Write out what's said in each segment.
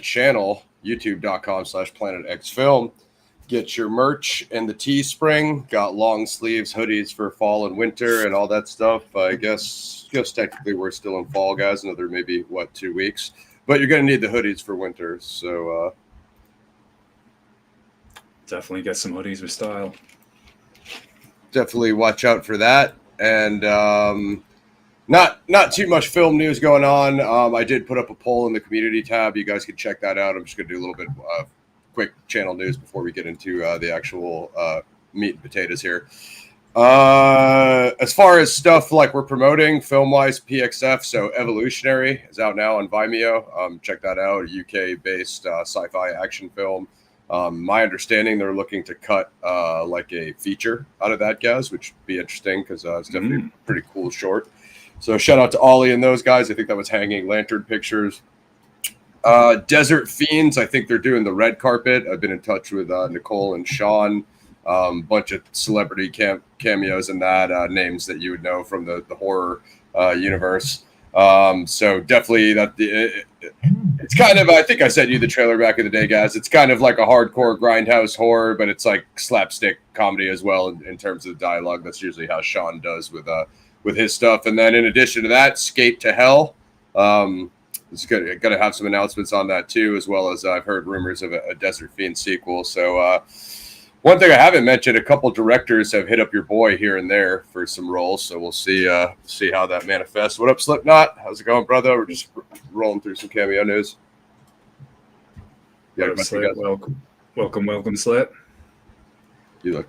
channel, youtube.com/planetxfilm. Get your merch and the Teespring. Got long sleeves, hoodies for fall and winter and all that stuff. I guess technically we're still in fall, guys. Another maybe, 2 weeks. But you're going to need the hoodies for winter. So definitely get some hoodies with style. Definitely watch out for that. And not too much film news going on. I did put up a poll in the community tab. You guys can check that out. I'm just going to do a little bit of quick channel news before we get into the actual meat and potatoes here. As far as stuff like we're promoting film-wise, PXF, so Evolutionary is out now on Vimeo. Check that out, UK-based sci-fi action film. My understanding, they're looking to cut like a feature out of that, guys, which would be interesting because it's definitely a pretty cool short. So shout out to Ollie and those guys. I think that was Hanging Lantern Pictures. Desert Fiends, I think they're doing the red carpet. I've been in touch with Nicole and Sean. Bunch of celebrity cameos in that, names that you would know from the horror universe. So definitely it's kind of, I think I sent you the trailer back in the day, guys. It's kind of like a hardcore grindhouse horror, but it's like slapstick comedy as well in terms of the dialogue. That's usually how Sean does with his stuff. And then in addition to that, Skate to Hell. It's going to have some announcements on that too, as well as I've heard rumors of a Desert Fiend sequel. So one thing I haven't mentioned, a couple directors have hit up your boy here and there for some roles. So we'll see how that manifests. What up, Slipknot? How's it going, brother? We're just rolling through some cameo news. Yeah, welcome, Slip. You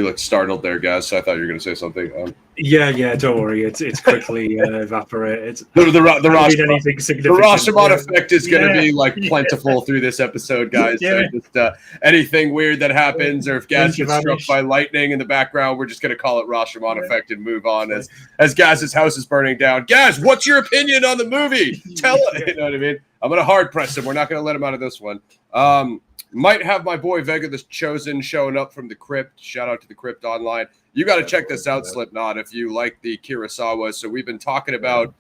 look startled there, guys. So I thought you were going to say something. Yeah, don't worry. It's quickly evaporated. The Rashomon effect is going to be like plentiful through this episode, guys. Yeah. So just anything weird that happens, or if Gaz gets struck by lightning in the background, we're just going to call it Rashomon effect and move on as Gaz's house is burning down. Gaz, what's your opinion on the movie? Tell it. You know what I mean? I'm going to hard press him. We're not going to let him out of this one. Might have my boy Vega the Chosen showing up from the crypt. Shout out to the crypt online. You got to check this out, Slipknot, if you like the Kurosawa. So we've been talking about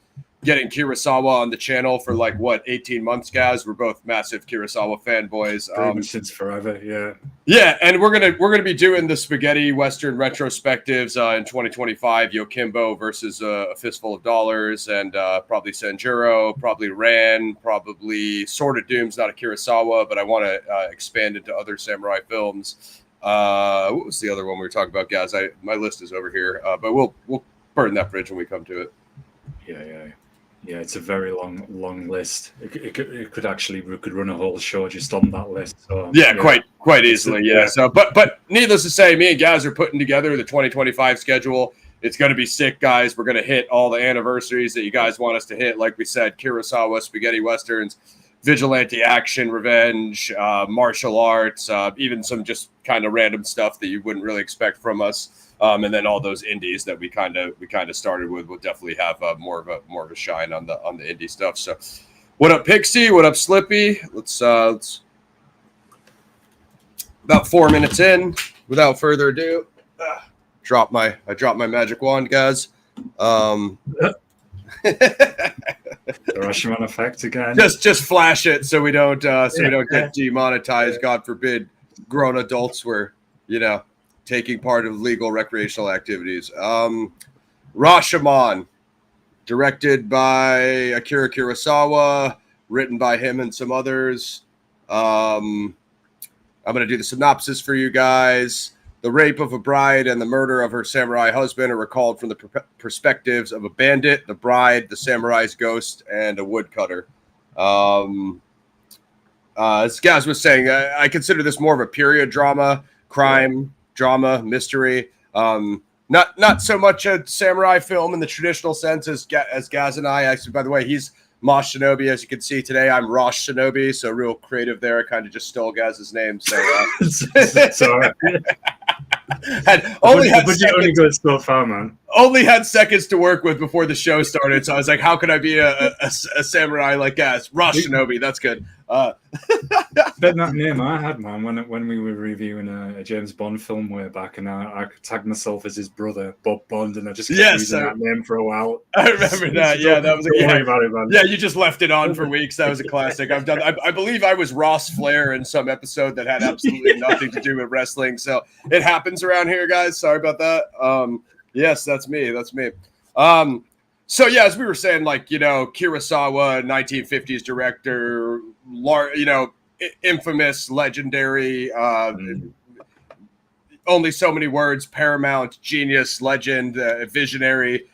getting Kurosawa on the channel for 18 months, guys. We're both massive Kurosawa fanboys. Since forever, yeah. Yeah, and we're gonna be doing the spaghetti western retrospectives in 2025. Yokimbo versus A Fistful of Dollars, and probably Sanjuro, probably Ran, probably Sword of Doom's not a Kurosawa, but I want to expand into other samurai films. What was the other one we were talking about, guys? My list is over here, but we'll burn that bridge when we come to it. Yeah, it's a very long list. We could run a whole show just on that list. So, quite easily. Yeah. So, but needless to say, me and Gaz are putting together the 2025 schedule. It's going to be sick, guys. We're going to hit all the anniversaries that you guys want us to hit. Like we said, Kurosawa, spaghetti westerns, vigilante action, revenge, martial arts, even some just kind of random stuff that you wouldn't really expect from us. And then all those indies that we kind of started with will definitely have more of a shine on the indie stuff. So, what up, Pixie? What up, Slippy? Let's about 4 minutes in. Without further ado, I dropped my magic wand, guys. The Rashomon effect again. Just flash it so we don't get demonetized. God forbid, grown adults were taking part of legal recreational activities. Rashomon, directed by Akira Kurosawa, written by him and some others. I'm going to do the synopsis for you guys. The rape of a bride and the murder of her samurai husband are recalled from the perspectives of a bandit, the bride, the samurai's ghost, and a woodcutter. As Gaz was saying, I consider this more of a period drama, crime drama, mystery. Not so much a samurai film in the traditional sense as Gaz and I. Actually, by the way, he's Mosh Shinobi, as you can see today. I'm Rosh Shinobi, so real creative there. I kind of just stole Gaz's name. So sorry. only goes so far, man. only had seconds to work with before the show started, so I was like, "How could I be a samurai like Gaz? Rosh Shinobi, that's good." Then that name I had, man, when we were reviewing a James Bond film way back, and I tagged myself as his brother, Bob Bond, and I just kept using that name for a while. I remember that. Yeah, that was don't worry about it, man. Yeah, you just left it on for weeks. That was a classic. I've done. I believe I was Ross Flair in some episode that had absolutely nothing to do with wrestling. So it happens around here, guys. Sorry about that. Yes, that's me. That's me. So yeah, as we were saying, like, Kurosawa, 1950s director, infamous, legendary, only so many words, paramount, genius, legend, visionary,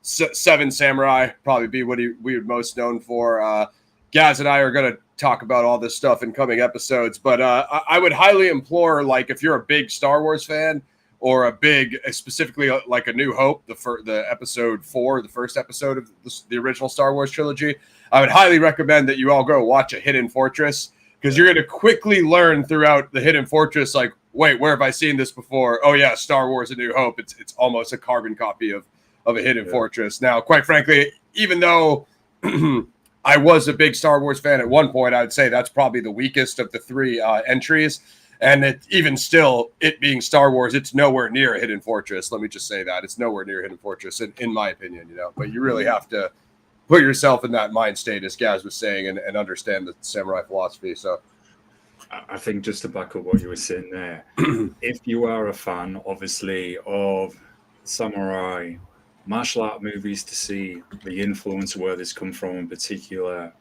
Seven Samurai, probably be what we would most known for. Gaz and I are going to talk about all this stuff in coming episodes, but I would highly implore, like, if you're a big Star Wars fan, or a big, specifically like A New Hope, the episode 4, the first episode of the original Star Wars trilogy, I would highly recommend that you all go watch A Hidden Fortress, because you're going to quickly learn throughout the Hidden Fortress, like, wait, where have I seen this before? Oh yeah, Star Wars A New Hope. It's almost a carbon copy of A Hidden Fortress. Now, quite frankly, even though I was a big Star Wars fan at one point, I would say that's probably the weakest of the 3 entries. And even still, it being Star Wars, it's nowhere near A Hidden Fortress. Let me just say that. It's nowhere near A Hidden Fortress, in my opinion, But you really have to put yourself in that mind state, as Gaz was saying, and understand the samurai philosophy. So I think, just to back up what you were saying there, if you are a fan, obviously, of samurai martial art movies, to see the influence where this come from, in particular,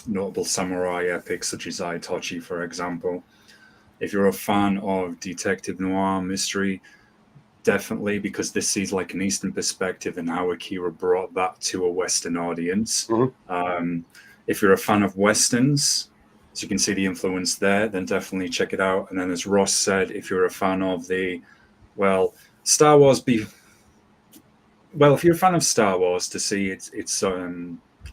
notable samurai epics such as Itochi, for example. If you're a fan of detective noir mystery, definitely, because this sees like an Eastern perspective and how Akira brought that to a Western audience. If you're a fan of Westerns, so you can see the influence there, then definitely check it out. And then, as Ross said, if you're a fan of Star Wars, if you're a fan of Star Wars, to see its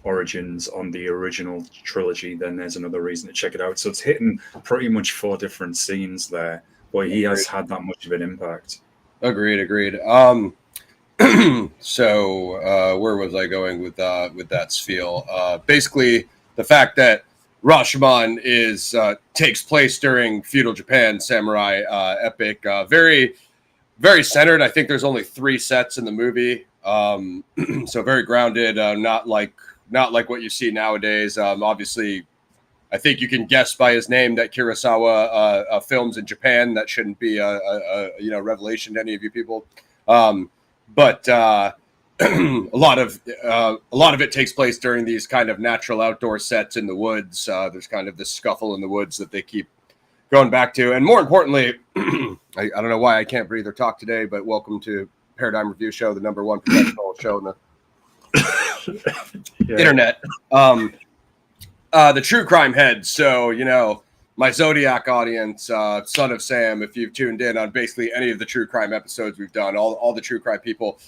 origins on the original trilogy, then there's another reason to check it out. So it's hitting pretty much 4 different scenes there, but he has had that much of an impact. Agreed. So where was I going with that spiel? Basically, the fact that Rashomon takes place during feudal Japan, samurai epic, very, very centered. I think there's only 3 sets in the movie, so very grounded, not like what you see nowadays. Obviously, I think you can guess by his name that Kurosawa films in Japan. That shouldn't be a revelation to any of you people. But a lot of it takes place during these kind of natural outdoor sets in the woods. There's kind of this scuffle in the woods that they keep going back to, and more importantly, I don't know why I can't breathe or talk today, but welcome to Paradigm Review Show, the #1 professional show in the internet. The true crime heads. So, my Zodiac audience, Son of Sam, if you've tuned in on basically any of the true crime episodes we've done, all the true crime people,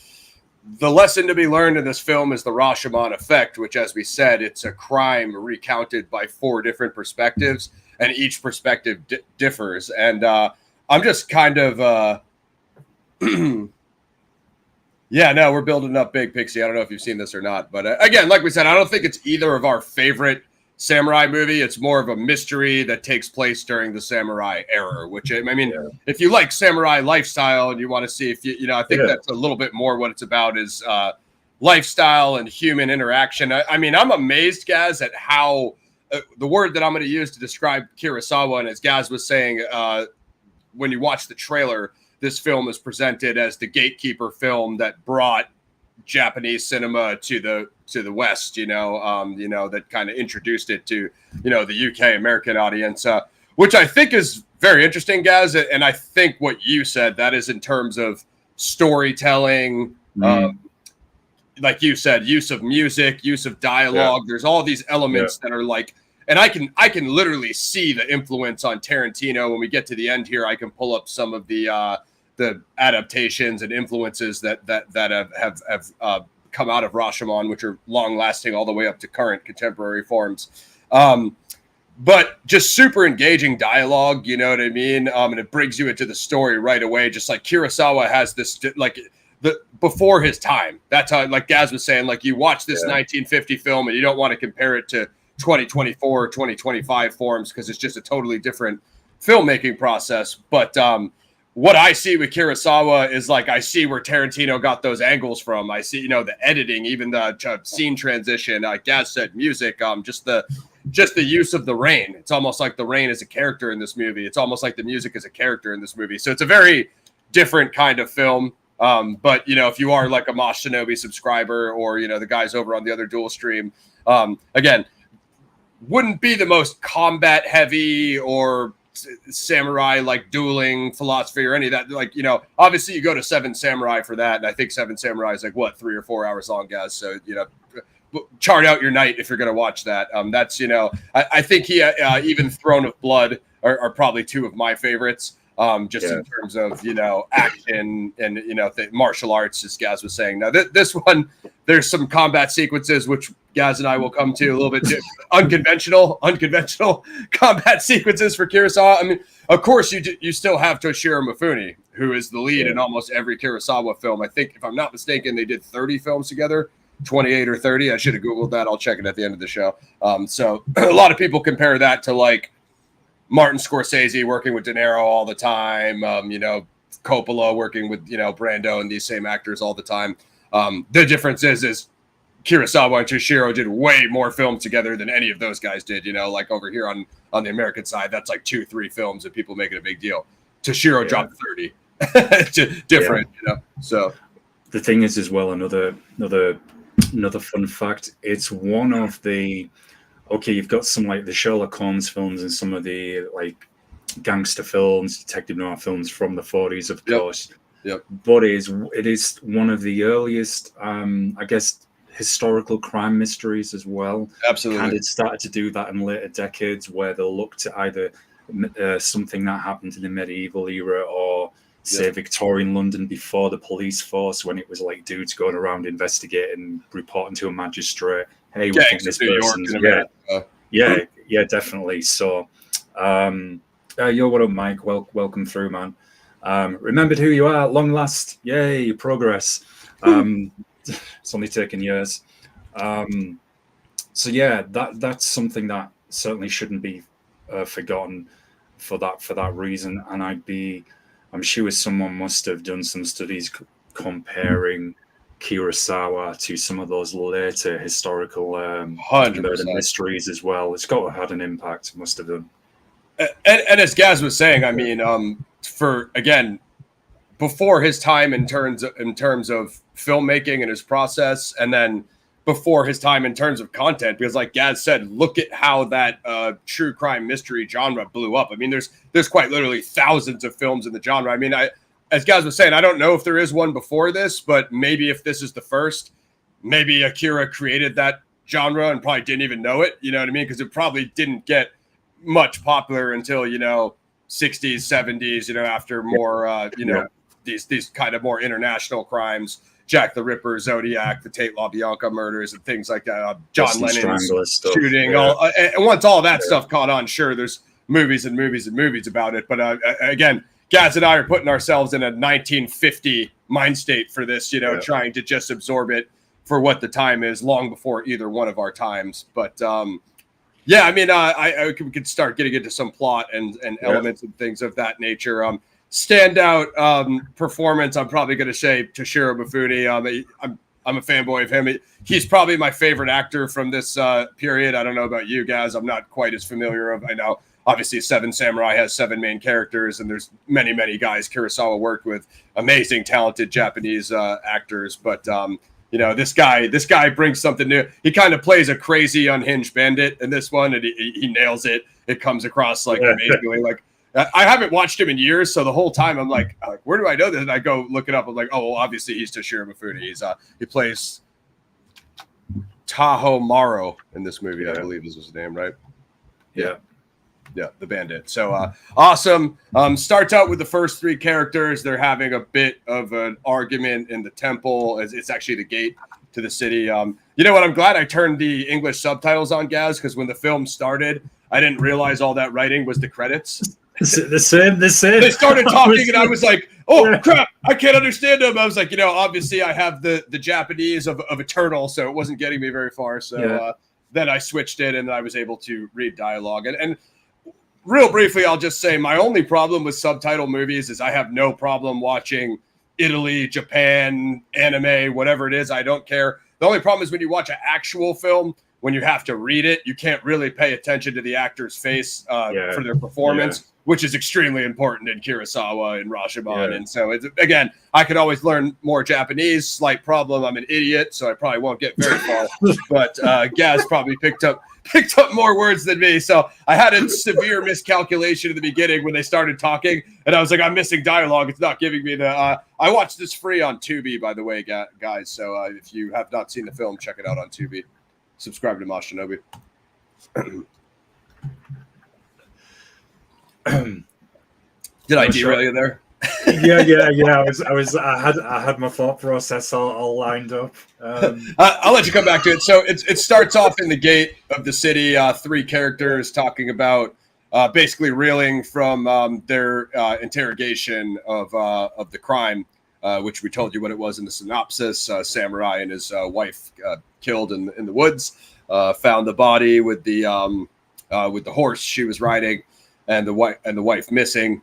the lesson to be learned in this film is the Rashomon effect, which, as we said, it's a crime recounted by 4 different perspectives, and each perspective differs. And I'm just kind of... Yeah, no, we're building up big, Pixie. I don't know if you've seen this or not. But again, like we said, I don't think it's either of our favorite samurai movie. It's more of a mystery that takes place during the samurai era, which, I mean, if you like samurai lifestyle and you want to see if I think that's a little bit more what it's about is lifestyle and human interaction. I mean, I'm amazed, Gaz, at how the word that I'm going to use to describe Kurosawa, and as Gaz was saying, when you watch the trailer, this film is presented as the gatekeeper film that brought Japanese cinema to the West, that kind of introduced it to, the UK American audience, which I think is very interesting, Gaz. And I think what you said, that is in terms of storytelling, like you said, use of music, use of dialogue. There's all these elements that are like, and I can literally see the influence on Tarantino. When we get to the end here, I can pull up some of the adaptations and influences that have come out of Rashomon, which are long lasting all the way up to current contemporary forms. but just super engaging dialogue, you know what I mean? And it brings you into the story right away. Just like Kurosawa has this, like the before his time. That's how, like Gaz was saying, like you watch this 1950 film and you don't want to compare it to 2024 or 2025 forms because it's just a totally different filmmaking process. But what I see with Kurosawa is like I see where Tarantino got those angles from. I see, you know, the editing, even the scene transition. Gaz said music, just the use of the rain. It's almost like the rain is a character in this movie. It's almost like the music is a character in this movie. So it's a very different kind of film. But, you know, if you are like a Mosh Shinobi subscriber or, you know, the guys over on the other dual stream, again, wouldn't be the most combat heavy or samurai like dueling philosophy or any of that. Like, you know, obviously you go to Seven Samurai for that. And I think Seven Samurai is like, what, 3 or 4 hours long, guys. So, you know, chart out your night if you're going to watch that. That's, you know, I think he even Throne of Blood are probably 2 of my favorites. Just in terms of, you know, action and, you know, martial arts, as Gaz was saying. Now, this one, there's some combat sequences, which Gaz and I will come to a little bit unconventional combat sequences for Kurosawa. I mean, of course, you still have Toshiro Mifune, who is the lead in almost every Kurosawa film. I think, if I'm not mistaken, they did 30 films together, 28 or 30. I should have Googled that. I'll check it at the end of the show. So a lot of people compare that to like Martin Scorsese working with De Niro all the time, you know, Coppola working with, you know, Brando and these same actors all the time. The difference is Kurosawa and Toshiro did way more films together than any of those guys did, you know, like over here on the American side, that's like 2-3 films and people make it a big deal. Toshiro dropped 30. Different, you know, so. The thing is as well, another fun fact, it's one of the, okay, you've got some like the Sherlock Holmes films and some of the like gangster films, detective noir films from the 40s, of course. Yep. But it is one of the earliest, I guess, historical crime mysteries as well. Absolutely. And it started to do that in later decades where they'll look to either something that happened in the medieval era or say Victorian London before the police force, when it was like dudes going around investigating, reporting to a magistrate. Hey, we think this person's yeah, definitely. So, yo, what up, Mike? Welcome through, man. Remembered who you are at long last. Yay, progress. It's only taken years. So yeah, that's something that certainly shouldn't be forgotten for that reason. And I'm sure someone must have done some studies comparing Kurosawa to some of those later historical murder mysteries as well. It's got to have had an impact. It must have done. And as Gaz was saying, I mean, for again, before his time in terms of filmmaking and his process, and then before his time in terms of content, because like Gaz said, look at how that true crime mystery genre blew up. I mean, there's quite literally thousands of films in the genre. I mean, as Gaz was saying, I don't know if there is one before this, but maybe if this is the first, maybe Akira created that genre and probably didn't even know it. You know what I mean? Because it probably didn't get much popular until, you know, 60s, 70s, you know, after more, you know, these kind of more international crimes, Jack the Ripper, Zodiac, the Tate LaBianca murders and things like that, John Lennon's shooting. And once all that stuff caught on, sure, there's movies and movies and movies about it. But again, Gaz and I are putting ourselves in a 1950 mind state for this, you know, trying to just absorb it for what the time is, long before either one of our times. But yeah, I mean, we could start getting into some plot and elements and things of that nature. Standout performance, I'm probably going to say Toshiro Mifune. I'm a fanboy of him. He's probably my favorite actor from this period. I don't know about you guys. I'm not quite as familiar of. I know obviously Seven Samurai has 7 main characters, and there's many guys Kurosawa worked with, amazing, talented Japanese actors. But you know, this guy brings something new. He kind of plays a crazy, unhinged bandit in this one, and he nails it. It comes across like amazingly. Like, I haven't watched him in years, so the whole time I'm like, where do I know this? And I go look it up. I'm like, oh, well, obviously he's Toshiro Mifune. He plays Taho Maro in this movie, I believe is his name, right? Yeah, the bandit. So awesome. Starts out with the first 3 characters. They're having a bit of an argument in the temple. It's actually the gate to the city. You know what? I'm glad I turned the English subtitles on, Gaz, because when the film started, I didn't realize all that writing was the credits. The same. They started talking, and I was like, "Oh crap! I can't understand them." I was like, obviously I have the Japanese of Eternal, so it wasn't getting me very far. So then I switched it, and I was able to read dialogue. And real briefly, I'll just say my only problem with subtitle movies is I have no problem watching Italy, Japan, anime, whatever it is. I don't care. The only problem is when you watch an actual film, when you have to read it, you can't really pay attention to the actor's face for their performance, which is extremely important in Kurosawa and Rashomon. And so, again, I could always learn more Japanese. Slight problem. I'm an idiot, so I probably won't get very far. But Gaz probably picked up more words than me. So I had a severe miscalculation in the beginning when they started talking, and I was like, I'm missing dialogue. It's not giving me the. I watched this free on Tubi, by the way, guys. So if you have not seen the film, check it out on Tubi. Subscribe to Mosh Shinobi. Did I derail you there? yeah. I had my thought process all lined up. I'll let you come back to it. So it starts off in the gate of the city. Three characters talking about basically reeling from their interrogation of the crime, which we told you what it was in the synopsis. Samurai and his wife killed in the woods. Found the body with the horse she was riding, and the wife missing.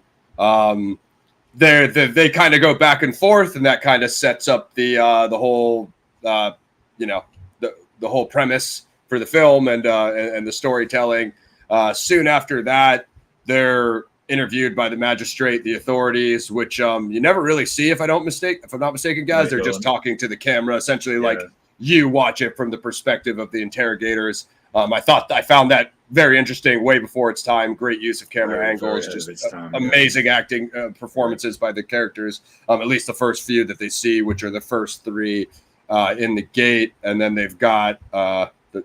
They kind of go back and forth, and that kind of sets up the whole the whole premise for the film and the storytelling. Soon after that, they're interviewed by the magistrate, the authorities, which you never really see if I'm not mistaken, guys. They're just talking to the camera, essentially like you watch it from the perspective of the interrogators. I found that very interesting, way before its time. Great use of camera angles, just amazing acting performances by the characters. At least the first few that they see, which are the first three in the gate, and then they've got the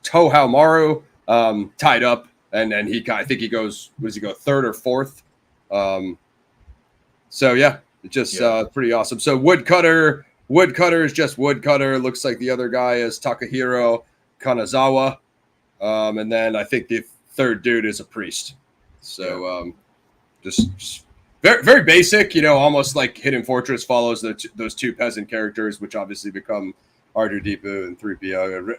Tohamaru tied up, and then I think he goes. Does he go third or fourth? So yeah, it's just pretty awesome. So Woodcutter is just Woodcutter. Looks like the other guy is Takahiro Kanazawa. And then I think the third dude is a priest. So just very, very basic, almost like Hidden Fortress follows those two peasant characters, which obviously become R2-D2 and 3PO.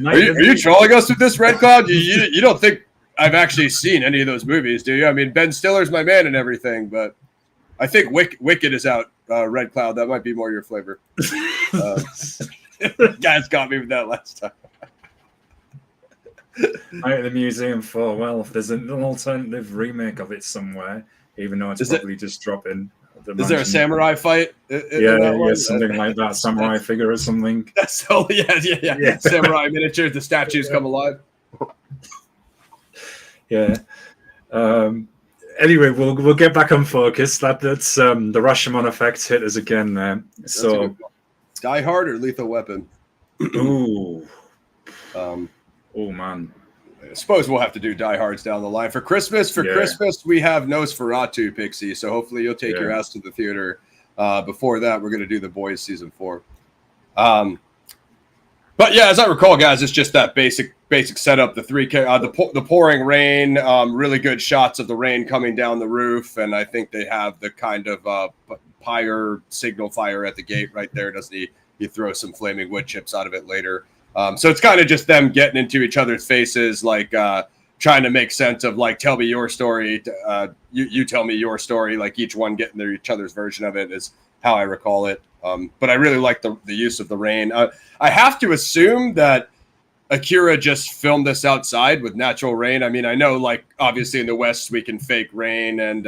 Are you trolling us with this, Red Cloud? You don't think I've actually seen any of those movies, do you? I mean, Ben Stiller's my man and everything, but I think Wicked is out, Red Cloud. That might be more your flavor. Guys got me with that last time. Out at the museum for, well, if there's an alternative remake of it somewhere, even though it's probably just dropping. Is there a samurai fight? Yeah, something like that. Samurai figure or something. That's yeah. Samurai miniatures. The statues come alive. Yeah. Anyway, we'll get back on focus. That's the Rashomon effect hit us again there. So, Die Hard or Lethal Weapon? Ooh. Oh man. I suppose we'll have to do Die Hards down the line for Christmas. Christmas, we have Nosferatu, Pixie. So hopefully you'll take your ass to the theater. Before that, we're going to do The Boys season 4. But yeah, as I recall, guys, it's just that basic setup. The pouring rain, really good shots of the rain coming down the roof, and I think they have the kind of pyre signal fire at the gate right there. Doesn't he throw some flaming wood chips out of it later? So it's kind of just them getting into each other's faces, like trying to make sense of like, tell me your story, you tell me your story, like each one getting each other's version of it is how I recall it. But I really like the use of the rain. I have to assume that Akira just filmed this outside with natural rain. I mean, I know, like, obviously in the West we can fake rain, and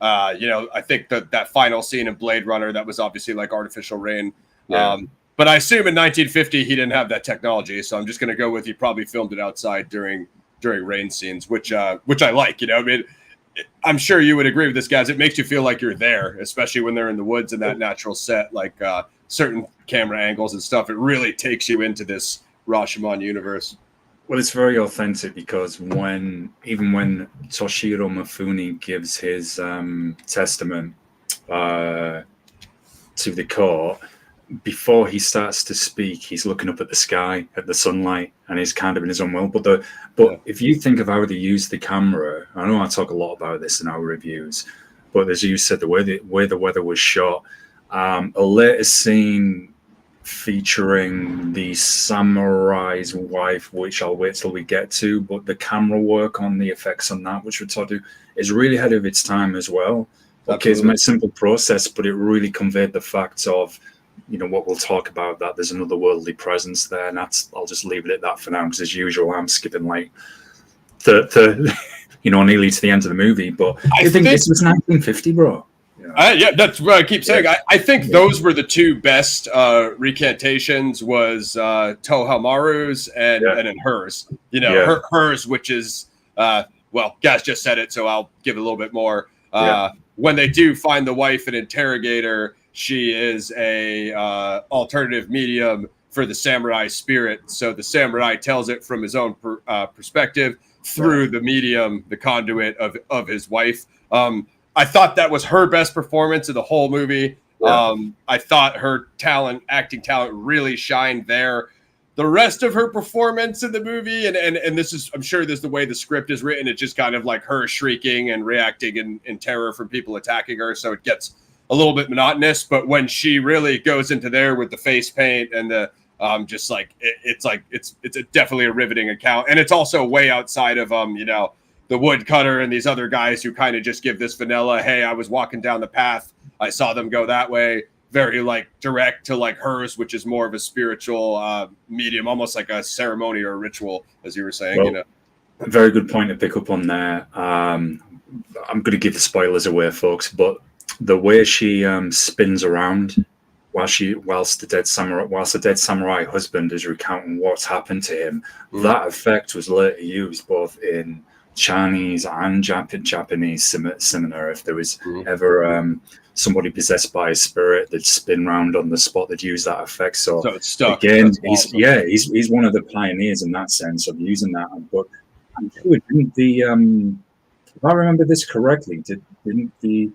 I think that final scene in Blade Runner, that was obviously like artificial rain. Yeah. But I assume in 1950 he didn't have that technology, so I'm just going to go with he probably filmed it outside during rain scenes, which I like. I mean, I'm sure you would agree with this, guys. It makes you feel like you're there, especially when they're in the woods in that natural set, like certain camera angles and stuff. It really takes you into this Rashomon universe. Well, it's very authentic because when Toshiro Mifune gives his testament to the court, before he starts to speak, he's looking up at the sky, at the sunlight, and he's kind of in his own world. But if you think of how they use the camera, I know I talk a lot about this in our reviews, but as you said, the way the weather was shot, a later scene featuring the samurai's wife, which I'll wait till we get to, but the camera work on the effects on that, which we're taught to, is really ahead of its time as well. Okay, it's a simple process, but it really conveyed the facts of, what we'll talk about, that there's another worldly presence there, and I'll just leave it at that for now, because as usual, I'm skipping like nearly to the end of the movie. But I think this was 1950, bro. Yeah, that's what I keep saying. I think those were the two best recantations, was Tohamaru's and then hers. Hers, which is Gaz just said it, so I'll give it a little bit more. When they do find the wife and interrogate her, she is a alternative medium for the samurai spirit. So the samurai tells it from his own perspective through the medium, the conduit of his wife. I thought that was her best performance of the whole movie. I thought her acting talent really shined there. The rest of her performance in the movie, and this is, I'm sure this is the way the script is written, it's just kind of like her shrieking and reacting in terror from people attacking her. So it gets a little bit monotonous. But when she really goes into there with the face paint and the it's definitely a riveting account. And it's also way outside of the woodcutter and these other guys who kind of just give this vanilla, hey, I was walking down the path, I saw them go that way. Very direct to hers, which is more of a spiritual medium, almost like a ceremony or a ritual, as you were saying. A very good point to pick up on there. I'm going to give the spoilers away, folks, but the way she spins around whilst the dead samurai husband is recounting what's happened to him, that effect was later used both in Chinese and Japanese cinema. If there was ever somebody possessed by a spirit, they'd spin round on the spot, they'd use that effect. So it's stuck. Again, he's one of the pioneers in that sense of using that. But I'm sure didn't if I remember this correctly, didn't the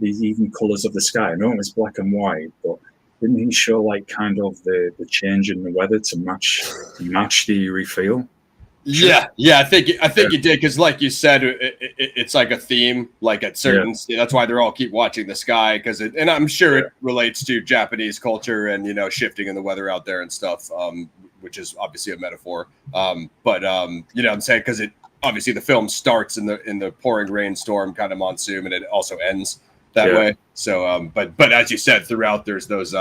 even colours of the sky, I know it was black and white, but didn't he show kind of the change in the weather to match the eerie feel? Yeah, I think you did, because like you said, it's like a theme, at certain. That's why they're all keep watching the sky, and I'm sure it relates to Japanese culture and shifting in the weather out there and stuff, which is obviously a metaphor. But I'm saying, because it obviously the film starts in the pouring rainstorm kind of monsoon, and it also ends that way. So, but as you said, throughout there's those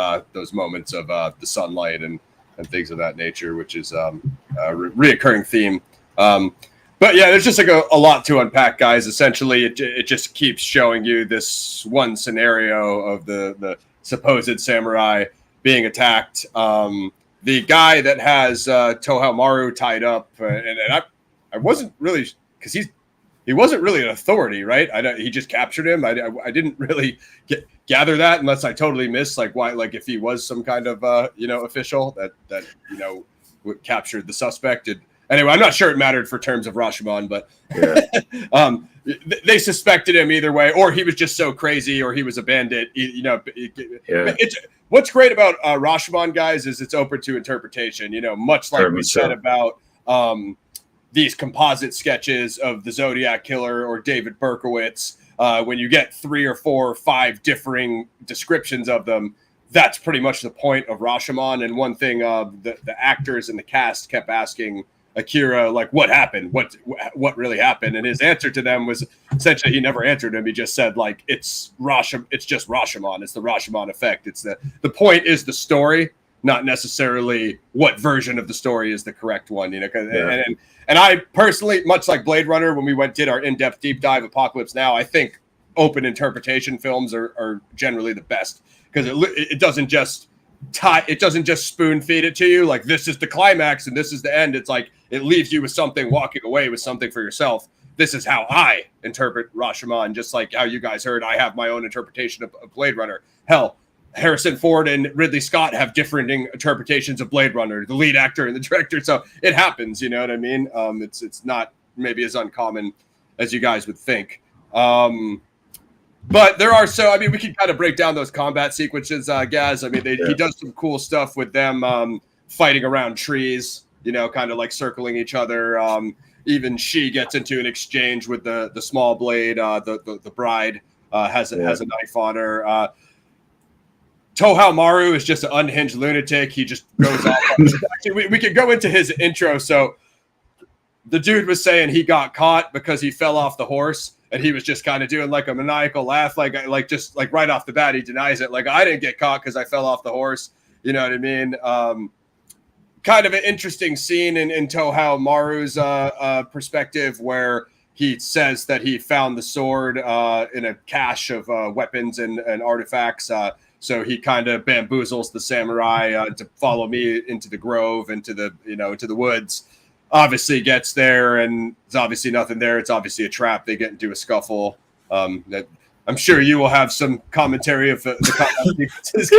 moments of the sunlight and things of that nature, which is a reoccurring theme. But yeah, there's just a lot to unpack, guys. Essentially, it just keeps showing you this one scenario of the supposed samurai being attacked. The guy that has Tohamaru tied up, and I wasn't really, because he wasn't really an authority, right? He just captured him. I didn't really gather that, unless I totally missed why, if he was some kind of official that captured the suspect. Anyway, I'm not sure it mattered for terms of Rashomon, but they suspected him either way, or he was just so crazy, or he was a bandit. What's great about Rashomon, guys, is it's open to interpretation. Much like we said about these composite sketches of the Zodiac Killer or David Berkowitz, when you get 3 or 4 or 5 differing descriptions of them, that's pretty much the point of Rashomon. And one thing the actors and the cast kept asking Akira, what happened? What really happened? And his answer to them was essentially, he never answered him. He just said, it's just Rashomon. It's the Rashomon effect. It's the point is the story, not necessarily what version of the story is the correct one. And I personally, much like Blade Runner, when we did our in-depth deep dive Apocalypse Now, I think open interpretation films are generally the best, because it doesn't just spoon feed it to you this is the climax and this is the end. It's it leaves you with something, walking away with something for yourself. This is how I interpret Rashomon, just like how you guys heard I have my own interpretation of Blade Runner. Hell, Harrison Ford and Ridley Scott have different interpretations of Blade Runner, the lead actor and the director. So it happens, you know what I mean? It's not maybe as uncommon as you guys would think. But there are we can kind of break down those combat sequences, Gaz. I mean, he does some cool stuff with them fighting around trees, kind of like circling each other. Even she gets into an exchange with the small blade. The bride has a knife on her. Tohao Maru is just an unhinged lunatic. He just goes off. Actually, we could go into his intro. So the dude was saying he got caught because he fell off the horse. And he was just kind of doing like a maniacal laugh, like just like right off the bat, he denies it. Like, I didn't get caught because I fell off the horse. You know what I mean? Kind of an interesting scene in Tohao Maru's perspective, where he says that he found the sword in a cache of weapons and artifacts. So he kind of bamboozles the samurai to follow me into the grove, into the woods. Obviously gets there, and there's obviously nothing there. It's obviously a trap. They get into a scuffle. That I'm sure you will have some commentary of the combat sequences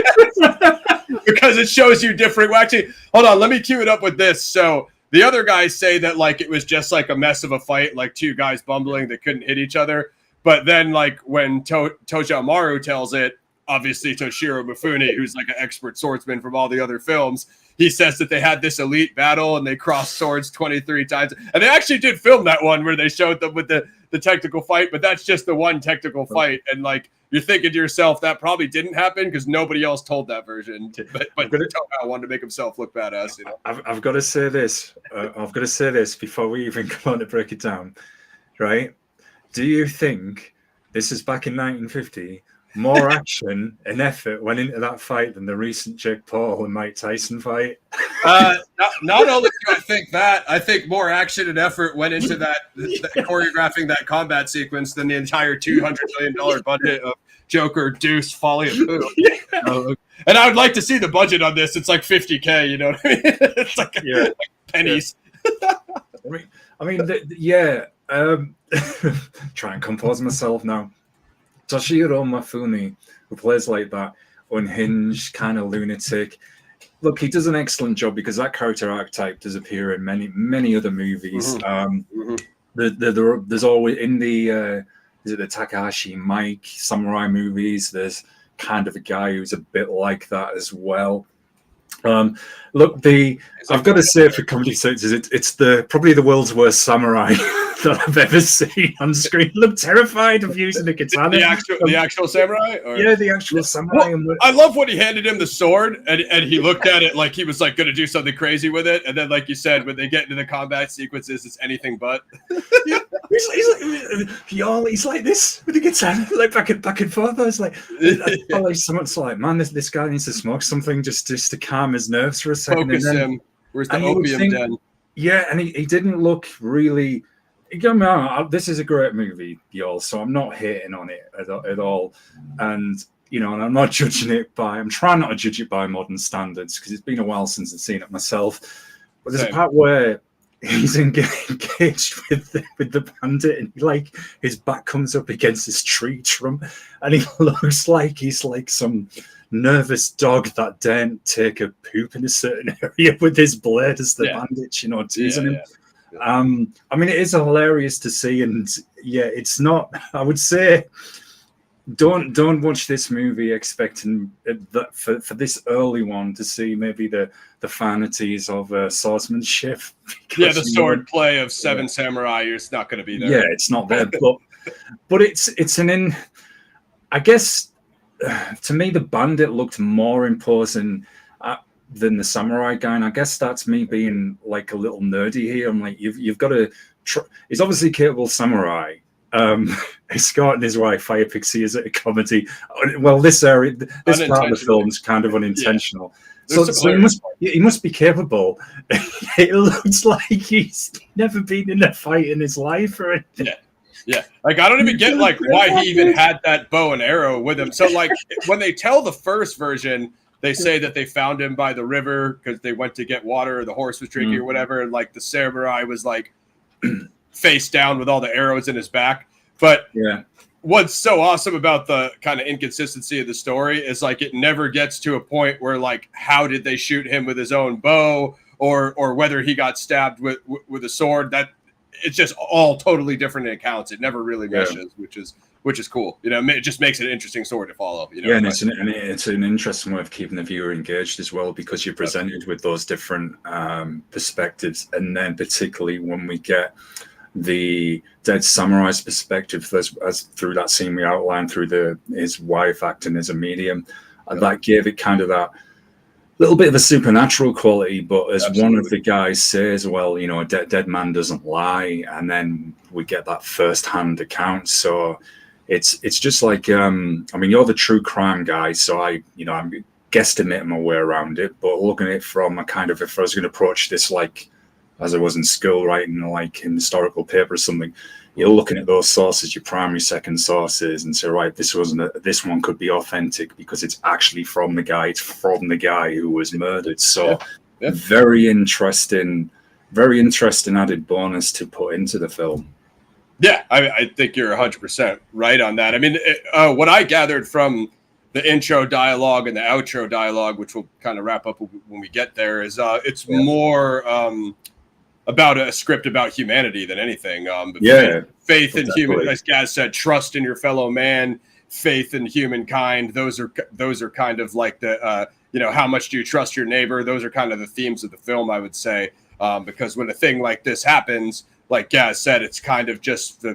because it shows you different. Well, actually, hold on. Let me cue it up with this. So the other guys say that like it was just like a mess of a fight, like two guys bumbling that couldn't hit each other. But then like when Toja Maru tells it, obviously Toshiro Mifune, who's like an expert swordsman from all the other films, he says that they had this elite battle and they crossed swords 23 times. And they actually did film that one where they showed them with the technical fight, but that's just the one technical fight. And like, you're thinking to yourself, that probably didn't happen because nobody else told that version. But Tohao wanted to make himself look badass. I've got to say this. I've got to say this before we even come on to break it down. Right? Do you think this is back in 1950? More action and effort went into that fight than the recent Jake Paul and Mike Tyson fight. Not only do I think that, I think more action and effort went into that choreographing that combat sequence than the entire $200 million budget of Joker, Deuce, Folly, and Pooh. And I would like to see the budget on this. It's like $50K. You know what I mean? It's like, like pennies. Try and compose myself now. Toshiro Mifune, who plays like that unhinged kind of lunatic. Look, he does an excellent job because that character archetype does appear in many other movies. There's always in the is it the Takahashi Mike samurai movies. There's kind of a guy who's a bit like that as well. Look, I've got to say for comedy senses, it's probably the world's worst samurai that I've ever seen on screen. Look terrified of using the katana. The actual samurai? Or? Yeah, the actual samurai. Well, I love when he handed him the sword and he looked at it like he was like going to do something crazy with it. And then, like you said, when they get into the combat sequences, it's anything but. He's like this with the guitar, like back and forth. I was like, someone's like, man, this guy needs to smoke something just to calm his nerves for a second. Focus him. Where's the opium den? Yeah, and he didn't look really. This is a great movie, y'all. So I'm not hating on it at all, and and I'm not judging it I'm trying not to judge it by modern standards because it's been a while since I've seen it myself. But there's a part where he's engaged with the bandit, and his back comes up against this tree trunk, and he looks like he's like some nervous dog that daren't take a poop in a certain area with his blade as the bandit, teasing him. I mean, it is hilarious to see, and it's not. I would say, don't watch this movie expecting that for this early one to see maybe the vanities of swordsmanship. The sword play of Seven Samurai, it's not going to be there. Yeah, it's not there, but it's I guess to me the bandit looked more imposing than the samurai guy, and I guess that's me being like a little nerdy here. I'm like, you've got to. He's obviously capable samurai. Escorting his wife, Fire Pixie, is it a comedy? Well, this part of the film is kind of unintentional. So he must be capable. It looks like he's never been in a fight in his life or anything. Yeah. Like, I don't even get like why he even had that bow and arrow with him. So like when they tell the first version, they say that they found him by the river because they went to get water, or the horse was drinking or whatever. And like the samurai was like face down with all the arrows in his back. But what's so awesome about the kind of inconsistency of the story is like it never gets to a point where like how did they shoot him with his own bow or whether he got stabbed with a sword. That it's just all totally different accounts. It never really meshes, which is which is cool. You know, it just makes it an interesting story to follow. You know, yeah, and it's an interesting way of keeping the viewer engaged as well, because you're presented with those different perspectives, and then particularly when we get the dead samurai's perspective, as through that scene we outlined through his wife acting as a medium, that gave it kind of that little bit of a supernatural quality. But as one of the guys says, well, you know, a dead man doesn't lie, and then we get that first-hand account. So it's just like, I mean, you're the true crime guy, so I'm guesstimating my way around it, but looking at it from a kind of, if I was going to approach this like as I was in school writing like an historical paper or something, you're looking at those sources, your primary, second sources, and say, right, this one could be authentic because it's actually from the guy. It's from the guy who was murdered. So very interesting added bonus to put into the film. Yeah, I think you're 100% right on that. I mean, what I gathered from the intro dialogue and the outro dialogue, which we'll kind of wrap up when we get there, is it's more about a script about humanity than anything. Faith in human, as Gaz said, trust in your fellow man, faith in humankind. Those are kind of like the how much do you trust your neighbor? Those are kind of the themes of the film, I would say, because when a thing like this happens, like Gaz said, it's kind of just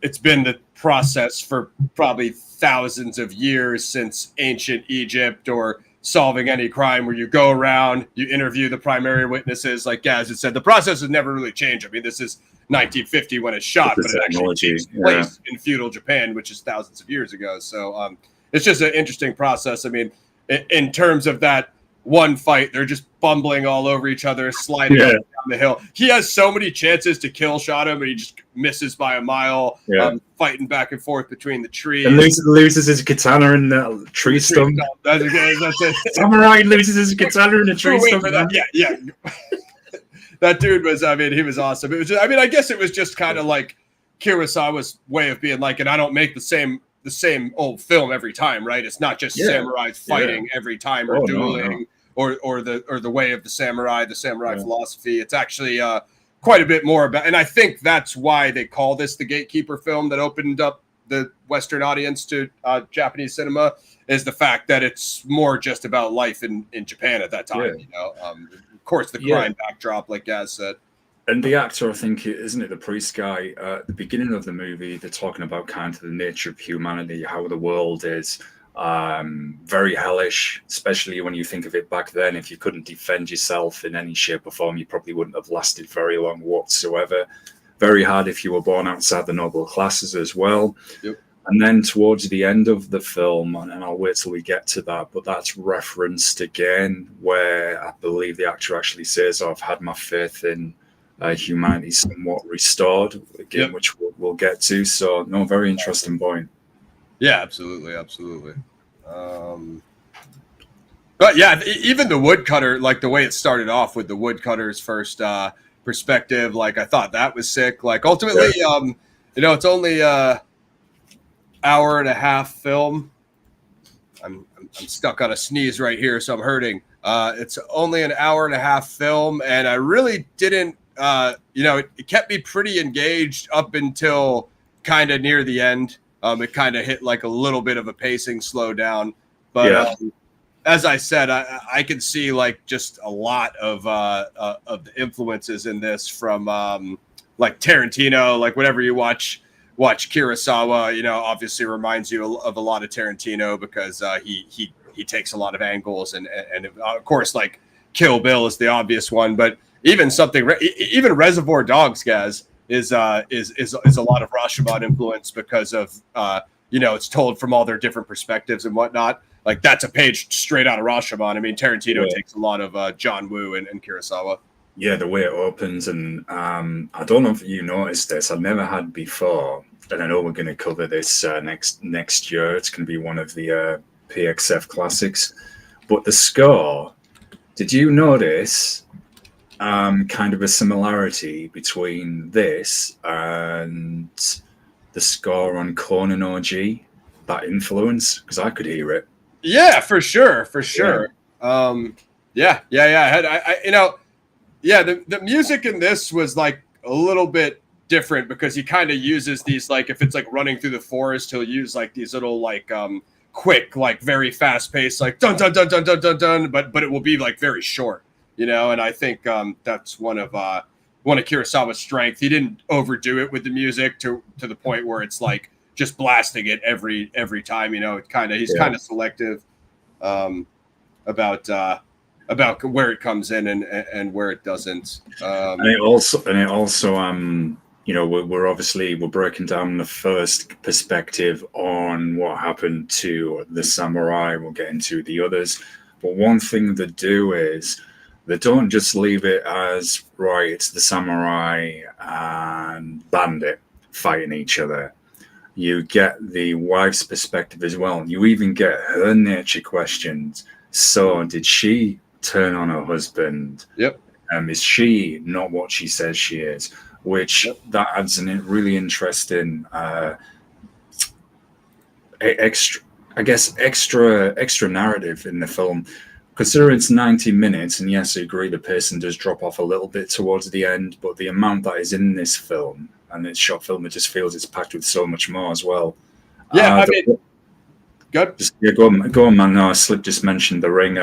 it's been the process for probably thousands of years since ancient Egypt, or solving any crime where you go around, you interview the primary witnesses. Like Gaz had said, the process has never really changed. I mean, this is 1950 when it's shot, but it actually takes place in feudal Japan, which is thousands of years ago. So it's just an interesting process. I mean, in terms of that one fight, they're just bumbling all over each other, sliding up and down the hill. He has so many chances to kill Shadow, and he just misses by a mile, fighting back and forth between the trees. And loses his katana in the tree stump. That's it. Samurai loses his katana in a tree stump. Yeah. That dude was, I mean, he was awesome. It was just, I mean, I guess it was just kind of like Kurosawa's way of being like, and I don't make the same old film every time, right? It's not just samurais fighting every time, or dueling, or the way of the samurai philosophy. It's actually quite a bit more about, and I think that's why they call this the gatekeeper film that opened up the Western audience to Japanese cinema, is the fact that it's more just about life in Japan at that time. Of course, the crime backdrop, like Gaz said. And the actor, I think, isn't it the priest guy? At the beginning of the movie, they're talking about kind of the nature of humanity, how the world is very hellish, especially when you think of it back then. If you couldn't defend yourself in any shape or form, you probably wouldn't have lasted very long whatsoever. Very hard if you were born outside the noble classes as well. Yep. And then towards the end of the film, and I'll wait till we get to that, but that's referenced again, where I believe the actor actually says, I've had my faith in humanity somewhat restored, again, which we'll get to. So, no, very interesting point. Yeah, absolutely. But yeah, even the woodcutter, like the way it started off with the woodcutter's first perspective, like I thought that was sick. Like ultimately, it's only hour and a half film. I'm stuck on a sneeze right here, so I'm hurting. It's only an hour and a half film, and I really didn't. It kept me pretty engaged up until kind of near the end. It kind of hit like a little bit of a pacing slowdown, but as I said, I could see like just a lot of the influences in this from like Tarantino, like whenever you watch Kurosawa, obviously reminds you of a lot of Tarantino, because he takes a lot of angles, and of course like Kill Bill is the obvious one, but even Reservoir Dogs, guys, is a lot of Rashomon influence, because of it's told from all their different perspectives and whatnot. Like that's a page straight out of Rashomon. I mean, Tarantino takes a lot of John Woo and Kurosawa. Yeah, the way it opens, and I don't know if you noticed this. I've never had before, and I know we're going to cover this next year. It's going to be one of the PXF classics. But the score, did you notice kind of a similarity between this and the score on Conan OG? That influence, because I could hear it. Yeah, for sure. The music in this was like a little bit different because he kind of uses these, like, if it's like running through the forest, he'll use like these little like quick, like very fast paced, like dun dun dun dun dun dun dun, but it will be like very short, you know. And I think that's one of Kurosawa's strength. He didn't overdo it with the music to the point where it's like just blasting it every time, you know. It kind of, he's kind of selective about where it comes in and where it doesn't. And it also you know, we're breaking down the first perspective on what happened to the samurai. We'll get into the others, but one thing they do is they don't just leave it as, right, it's the samurai and bandit fighting each other. You get the wife's perspective as well. You even get her nature questions. So did she turn on her husband? Yep. Is she not what she says she is? Which that adds a really interesting extra narrative in the film. Considering it's 90 minutes, and yes, I agree, the pacing does drop off a little bit towards the end, but the amount that is in this film, and it's short film, it just feels it's packed with so much more as well. Yeah, I mean, good. Go on, man. No, Slip just mentioned the ring.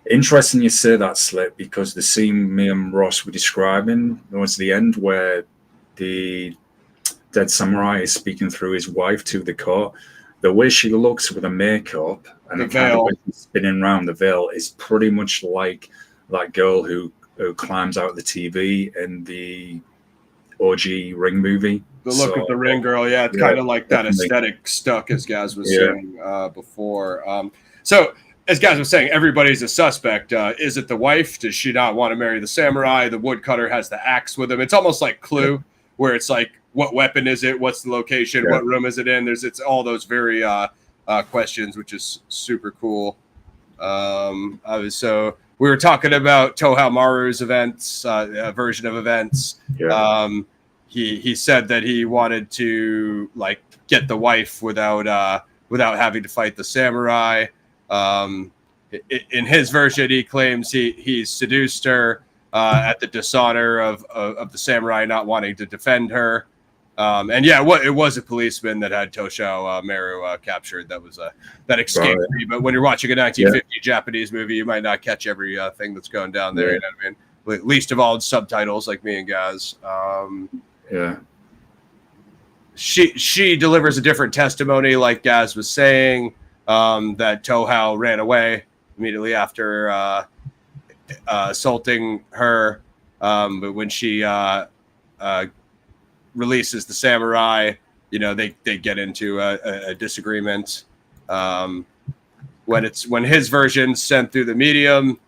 Interesting you say that, Slip, because the scene me and Ross were describing towards the end where the dead samurai is speaking through his wife to the court, the way she looks with the makeup and the kind of way she's spinning around the veil is pretty much like that girl who climbs out of the TV in the OG Ring movie. The look of the Ring girl, yeah, it's kind of like that aesthetic stuck, as Gaz was saying before. So, as Gaz was saying, everybody's a suspect. Is it the wife? Does she not want to marry the samurai? The woodcutter has the axe with him. It's almost like Clue, where it's like, what weapon is it? What's the location? What room is it in? It's all those very questions, which is super cool. So we were talking about Tohao Maru's events, version of events. Yeah. He said that he wanted to like get the wife without having to fight the samurai. In his version, he claims he seduced her at the dishonor of the samurai not wanting to defend her. And it was a policeman that had Toshio Maru captured. That was that escaped me. But when you're watching a 1950 Japanese movie, you might not catch every thing that's going down there. You know what I mean? Least of all, subtitles, like me and Gaz. She delivers a different testimony, like Gaz was saying, that Tohao ran away immediately after assaulting her. But when she releases the samurai, you know, they get into a disagreement. When his version sent through the medium,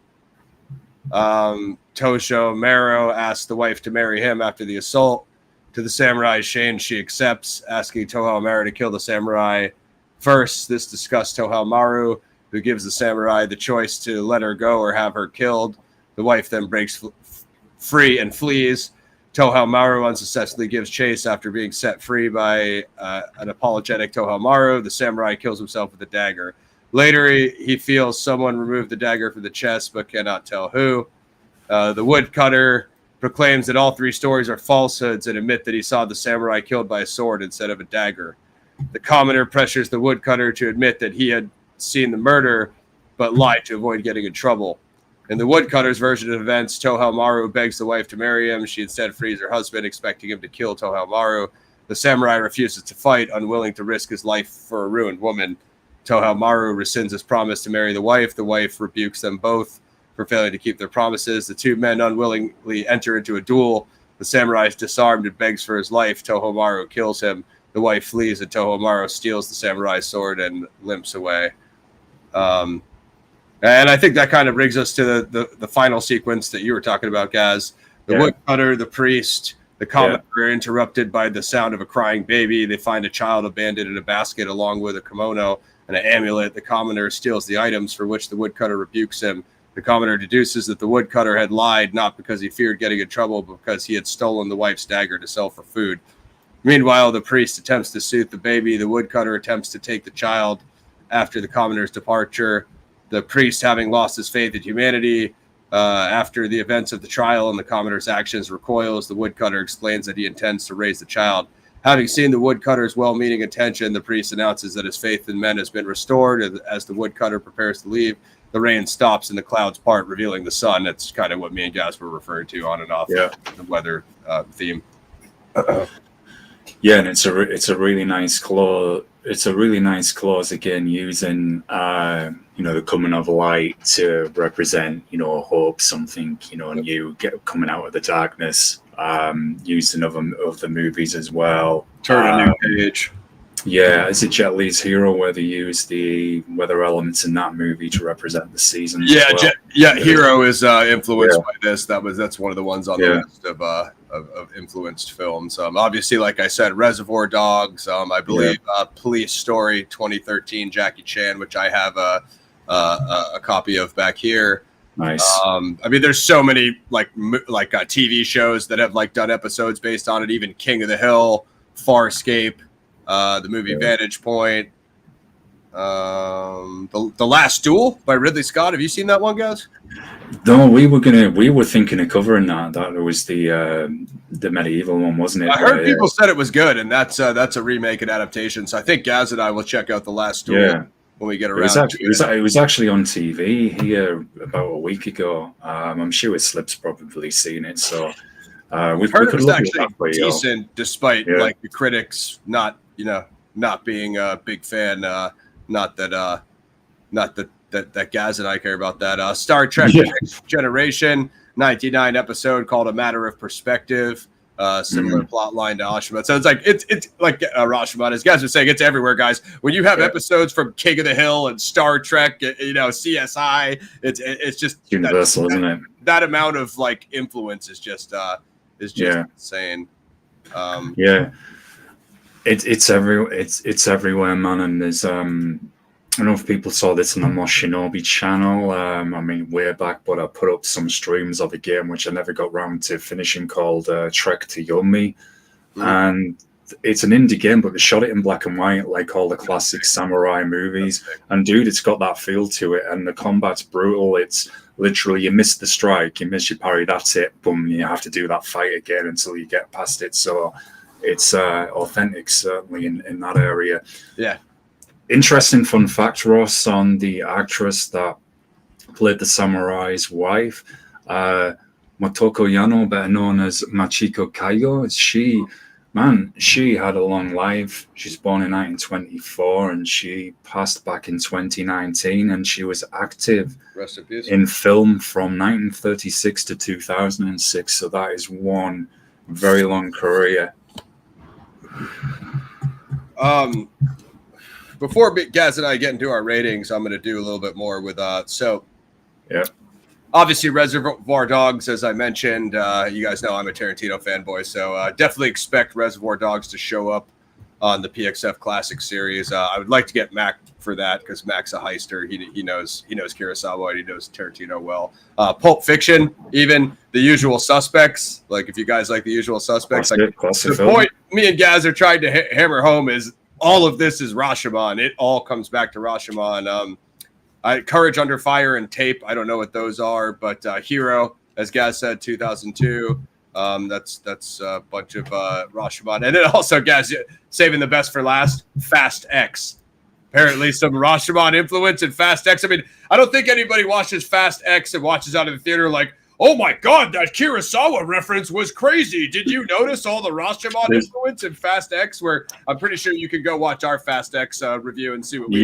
Toshio Maru asks the wife to marry him after the assault. To the samurai's shame, she accepts, asking Tohao Maru to kill the samurai first. This disgusts Tohao Maru, who gives the samurai the choice to let her go or have her killed. The wife then breaks free and flees. Tohao Maru unsuccessfully gives chase after being set free by an apologetic Tohao Maru. The samurai kills himself with a dagger. Later, he feels someone removed the dagger from the chest, but cannot tell who. The woodcutter proclaims that all three stories are falsehoods and admit that he saw the samurai killed by a sword instead of a dagger. The commoner pressures the woodcutter to admit that he had seen the murder, but lied to avoid getting in trouble. In the woodcutter's version of events, Tohao Maru begs the wife to marry him. She instead frees her husband, expecting him to kill Tohao Maru. The samurai refuses to fight, unwilling to risk his life for a ruined woman. Tohao Maru rescinds his promise to marry the wife. The wife rebukes them both for failing to keep their promises. The two men unwillingly enter into a duel. The samurai is disarmed and begs for his life. Tohao Maru kills him. The wife flees, and Tohao Maru steals the samurai's sword and limps away. And I think that kind of brings us to the final sequence that you were talking about, Gaz. The woodcutter, the priest, the commoner are interrupted by the sound of a crying baby. They find a child abandoned in a basket along with a kimono and an amulet. The commoner steals the items, for which the woodcutter rebukes him. The commoner deduces that the woodcutter had lied, not because he feared getting in trouble, but because he had stolen the wife's dagger to sell for food. Meanwhile, the priest attempts to soothe the baby. The woodcutter attempts to take the child after the commoner's departure. The priest, having lost his faith in humanity, After the events of the trial and the Commodore's actions recoils, the woodcutter explains that he intends to raise the child. Having seen the woodcutter's well-meaning intention, the priest announces that his faith in men has been restored. As the woodcutter prepares to leave, the rain stops and the clouds part, revealing the sun. That's kind of what me and Gaz were referring to on and off the weather theme. Yeah, and it's a really nice clause. It's a really nice clause again, using the coming of light to represent hope, something new coming out of the darkness. Used in other movies as well. Turn a new page. Yeah, is it Jet Li's Hero where they use the weather elements in that movie to represent the seasons? Yeah, as well? Hero is influenced by this. That's one of the ones on the list of influenced films. Obviously, like I said, Reservoir Dogs. I believe Police Story 2013, Jackie Chan, which I have a copy of back here. Nice. There's so many like TV shows that have done episodes based on it. Even King of the Hill, Farscape, the movie Vantage Point, the Last Duel by Ridley Scott. Have you seen that one, guys? No, we were thinking of covering that. That was the medieval one, wasn't it? I heard people said it was good, and that's a remake and adaptation. So I think Gaz and I will check out the Last Duel. Yeah. When we get around, it was actually on TV here about a week ago. I'm sure Slip's probably seen it, so we've heard it was actually decent, despite the critics not being a big fan. Not that Gaz and I care about that. Star Trek Next Generation, 99 episode called A Matter of Perspective. Similar plot line to Rashomon. So it's like Rashomon, as guys are saying, it's everywhere, guys. When you have episodes from King of the Hill and Star Trek, CSI, it's just universal, isn't it? That amount of influence is just insane. It's everywhere, man. And there's I don't know if people saw this on the Mosh Shinobi channel. Way back, but I put up some streams of a game which I never got round to finishing called Trek to Yomi. And it's an indie game, but they shot it in black and white like all the classic samurai movies. And dude, it's got that feel to it. And the combat's brutal. It's literally, you miss the strike, you miss your parry, that's it. Boom, you have to do that fight again until you get past it. So it's authentic, certainly, in that area. Yeah. Interesting fun fact, Ross, on the actress that played the samurai's wife, Motoko Yano, better known as Machiko Kaigo. She had a long life. She's born in 1924 and she passed back in 2019, and she was active in film from 1936 to 2006. So that is one very long career. Before Gaz and I get into our ratings, I'm going to do a little bit more with obviously Reservoir Dogs, as I mentioned. You guys know I'm a Tarantino fanboy, so definitely expect Reservoir Dogs to show up on the PXF Classic series. I would like to get Mac for that because Mac's a heister. He knows Kurosawa and he knows Tarantino well. Pulp Fiction, even The Usual Suspects. Like if you guys like The Usual Suspects, the point me and Gaz are trying to hammer home is all of this is Rashomon. It all comes back to Rashomon. Courage Under Fire and Tape. I don't know what those are, but Hero, as Gaz said, 2002. That's a bunch of Rashomon. And then also, Gaz, saving the best for last, Fast X. Apparently some Rashomon influence in Fast X. I don't think anybody watches Fast X and watches out of the theater like, oh my God, that Kurosawa reference was crazy. Did you notice all the Rashomon influence in Fast X? Where I'm pretty sure you can go watch our Fast X review and see what we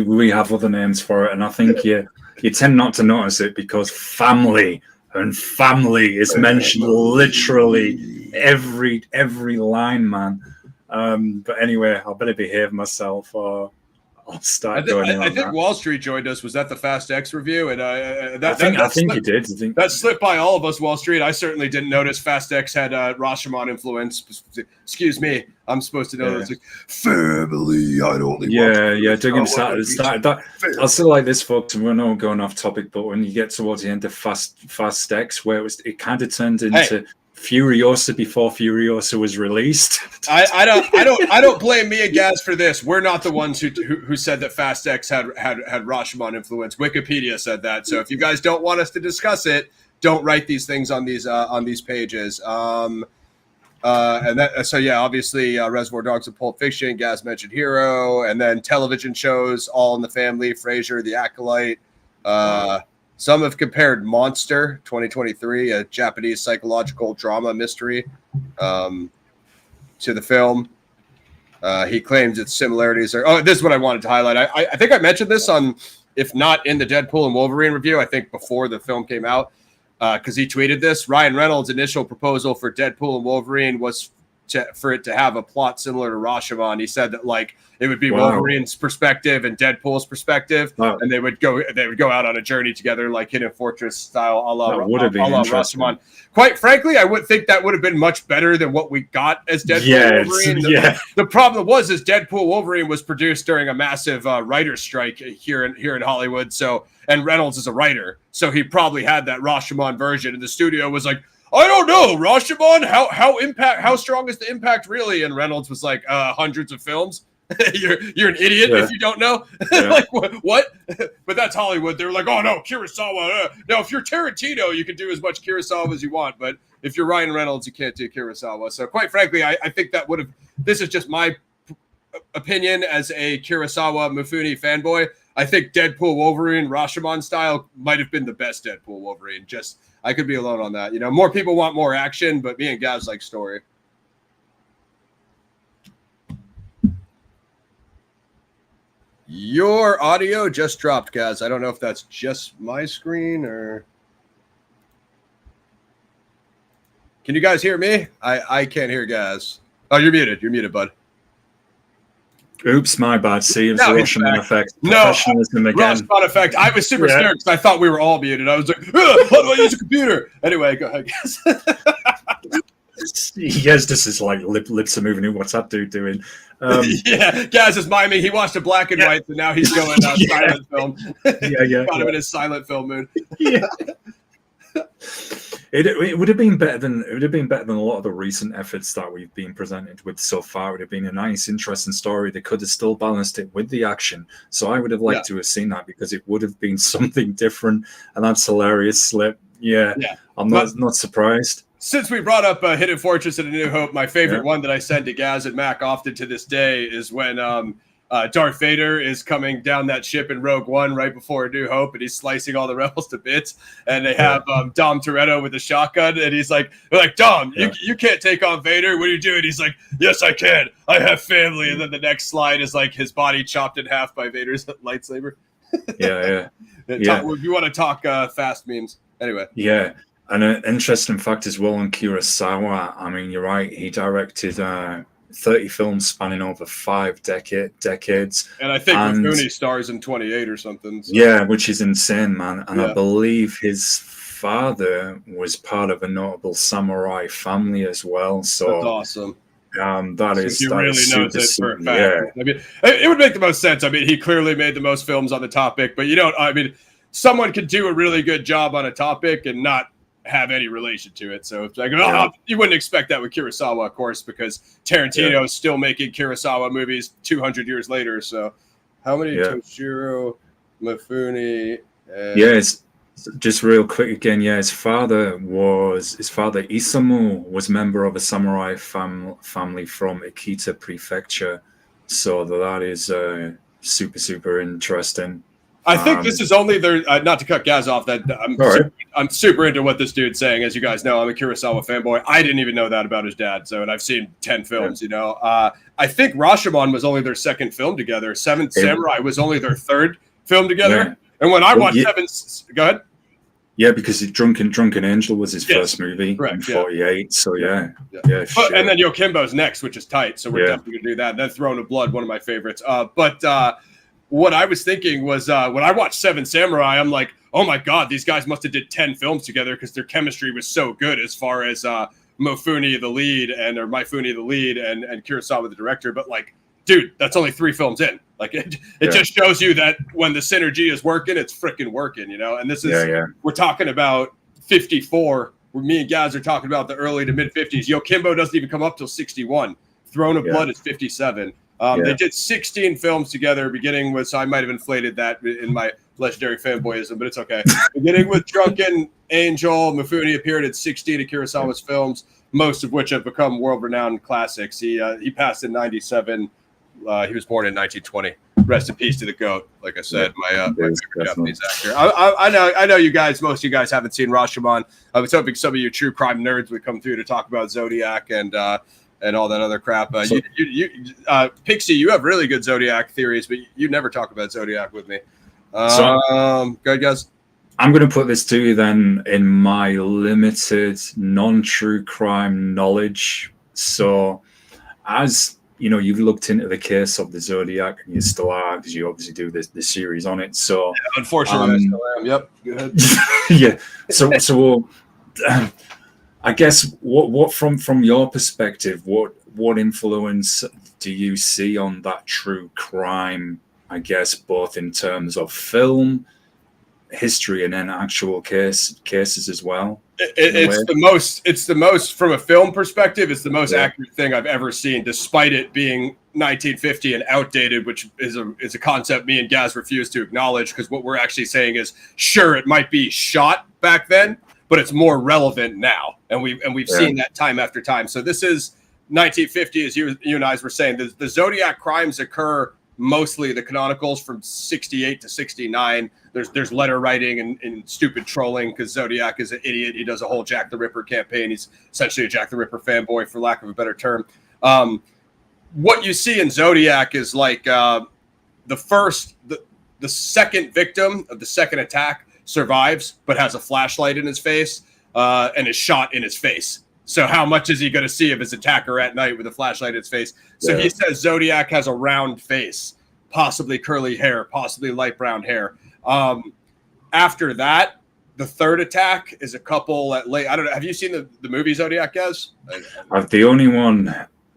we have other names for it, and I think you tend not to notice it because family is mentioned literally every line, man. But anyway, I better behave myself or I'll start going in. I think Wall Street joined us. Was that the Fast X review? And I think he did. That slipped by all of us, Wall Street. I certainly didn't notice Fast X had Rashomon influence. Excuse me. I'm supposed to know. It's like, family, I'd only Digging that. I still like this, folks, and we're not going off topic, but when you get towards the end of Fast X, where it kind of turned into Furiosa before Furiosa was released. I don't blame me and Gaz for this. We're not the ones who said that Fast X had Rashomon influence. Wikipedia said that. So if you guys don't want us to discuss it, don't write these things on these pages. And that, so yeah, obviously Reservoir Dogs and Pulp Fiction. Gaz mentioned Hero, and then television shows All in the Family, Frasier, The Acolyte. Some have compared Monster 2023, a Japanese psychological drama mystery, to the film. He claims its similarities are. Oh, this is what I wanted to highlight. I think I mentioned this on, if not in the Deadpool and Wolverine review, I think before the film came out, because he tweeted this. Ryan Reynolds' initial proposal for Deadpool and Wolverine was for it to have a plot similar to Rashomon. He said that like it would be Wolverine's perspective and Deadpool's perspective, and they would go out on a journey together, like Hidden Fortress style, a la Rashomon. Quite frankly, I would think that would have been much better than what we got as Deadpool and Wolverine. The problem was Deadpool Wolverine was produced during a massive writer's strike here in Hollywood. So, and Reynolds is a writer, so he probably had that Rashomon version, and the studio was like, I don't know, Rashomon, how strong is the impact really? And Reynolds was like, hundreds of films. you're an idiot if you don't know. Like what? But that's Hollywood. They were like, oh no, Kurosawa. No, if you're Tarantino, you can do as much Kurosawa as you want. But if you're Ryan Reynolds, you can't do Kurosawa. So quite frankly, I think that would have. This is just my opinion as a Kurosawa Mifune fanboy. I think Deadpool Wolverine Rashomon style might have been the best Deadpool Wolverine. Just I could be alone on that. You know, more people want more action, but me and Gaz like story. Your audio just dropped, Gaz. I don't know if that's just my screen or. Can you guys hear me? I can't hear Gaz. Oh, you're muted. You're muted, bud. Oops, my bad. See, it's Rashomon effect. No, Rashomon effect. I was super scared because I thought we were all muted. I was like, how do I use a computer? Anyway, go ahead, guys. Yes, this is like lips are moving. What's that dude doing? Yeah, Gaz is miming. He watched a black and white, and now he's going silent film. Got him in his silent film mood. It would have been better than a lot of the recent efforts that we've been presented with so far. It would have been a nice, interesting story. They could have still balanced it with the action. So I would have liked to have seen that because it would have been something different. And that's hilarious, Slip. I'm not surprised. Since we brought up Hidden Fortress and A New Hope, my favorite one that I send to Gaz and Mac often to this day is when Darth Vader is coming down that ship in Rogue One right before A New Hope, and he's slicing all the rebels to bits. And they have Dom Toretto with a shotgun, and he's like, Dom, you can't take on Vader. What are you doing? He's like, yes, I can. I have family. And then the next slide is like his body chopped in half by Vader's lightsaber. If you want to talk fast memes. Anyway. Yeah. And an interesting fact as well on Kurosawa, I mean, you're right, he directed 30 films spanning over 5 decades. And I think Mifune stars in 28 or something. So. Yeah, which is insane, man. And I believe his father was part of a notable samurai family as well. So that's awesome. That is knows it for a fact. Yeah. I mean, it would make the most sense. I mean, he clearly made the most films on the topic, but someone could do a really good job on a topic and not have any relation to it. So it's like, you wouldn't expect that with Kurosawa, of course, because Tarantino is still making Kurosawa movies 200 years later. So how many Toshiro Mifune? It's just real quick again. Yeah, his father Isamu was member of a samurai family from Akita Prefecture. So that is super interesting. I think this is only their not to cut Gaz off. That I'm super into what this dude's saying. As you guys know, I'm a Kurosawa fanboy. I didn't even know that about his dad. So, and I've seen 10 films. You know, I think Rashomon was only their second film together. Seventh Samurai was only their third film together. Yeah. And when I watched go ahead. Yeah, because Drunken Angel was his first movie in 48. So and then Yokimbo's next, which is tight. So we're definitely gonna do that. And then Throne of Blood, one of my favorites. What I was thinking was when I watched Seven Samurai, I'm like, oh my God, these guys must have did 10 films together because their chemistry was so good as far as Mifune the lead and Kurosawa the director. But like, dude, that's only 3 films in. Like it just shows you that when the synergy is working, it's freaking working, you know? And this is, we're talking about 54 where me and Gaz are talking about the early to mid 50s. Yokimbo doesn't even come up till 61. Throne of Blood is 57. They did 16 films together, beginning with, so I might have inflated that in my legendary fanboyism, but it's okay. Beginning with Drunken Angel, Mifune appeared in 16 of Kurosawa's films, most of which have become world-renowned classics. He passed in 97. He was born in 1920. Rest in peace to the GOAT. Like I said, my favorite Japanese actor. I know you guys. Most of you guys haven't seen Rashomon. I was hoping some of you true crime nerds would come through to talk about Zodiac and all that other crap. Pixie, you have really good Zodiac theories, but you never talk about Zodiac with me. Go ahead, guys. I'm going to put this to you then in my limited non-true crime knowledge. So, as you know, you've looked into the case of the Zodiac, and you still are, because you obviously do this series on it. So, unfortunately, I still am. Yep. Go ahead. Yeah. So I guess what from your perspective, what influence do you see on that true crime? I guess both in terms of film history and then actual cases as well. It's the most from a film perspective. It's the most accurate thing I've ever seen, despite it being 1950 and outdated, which is a concept me and Gaz refuse to acknowledge, because what we're actually saying is, sure, it might be shot back then, but it's more relevant now, and we've seen that time after time. So this is 1950, as you and I were saying. The Zodiac crimes occur mostly, the canonicals, from 68 to 69. There's letter writing and stupid trolling, because Zodiac is an idiot. He does a whole Jack the Ripper campaign. He's essentially a Jack the Ripper fanboy, for lack of a better term. What you see in Zodiac is like the second victim of the second attack survives, but has a flashlight in his face and is shot in his face. So how much is he going to see of his attacker at night with a flashlight in his face? So he says Zodiac has a round face, possibly curly hair, possibly light brown hair. After that, the third attack is a couple at late. I don't know. Have you seen the movie Zodiac, guys? The only one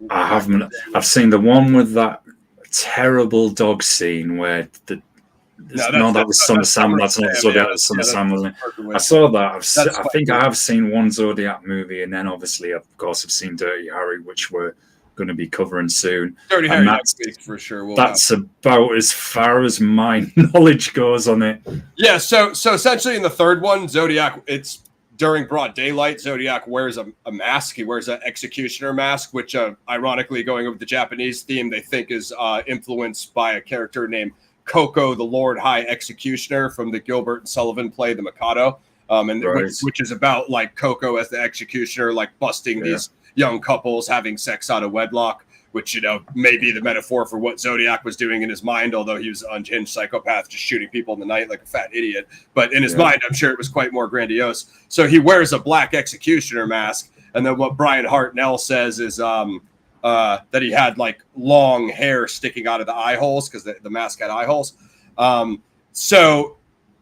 I haven't. I've seen the one with that terrible dog scene where that was Son of Sam. That's not Zodiac. That's Son of Sam. I saw that. I think I have seen one Zodiac movie, and then obviously, of course, I've seen Dirty Harry, which we're going to be covering soon. Dirty Harry next week for sure. That's about as far as my knowledge goes on it. Yeah. So essentially, in the third one, Zodiac, it's during broad daylight. Zodiac wears a mask. He wears an executioner mask, which, ironically, going over the Japanese theme, they think is influenced by a character named Coco, the Lord High Executioner, from the Gilbert and Sullivan play The Mikado, which is about like Coco as the executioner, like busting these young couples having sex out of wedlock, which, you know, may be the metaphor for what Zodiac was doing in his mind, although he was an unhinged psychopath just shooting people in the night like a fat idiot. But in his mind, I'm sure it was quite more grandiose. So he wears a black executioner mask. And then what Brian Hartnell says is that he had like long hair sticking out of the eye holes, because the mask had eye holes. So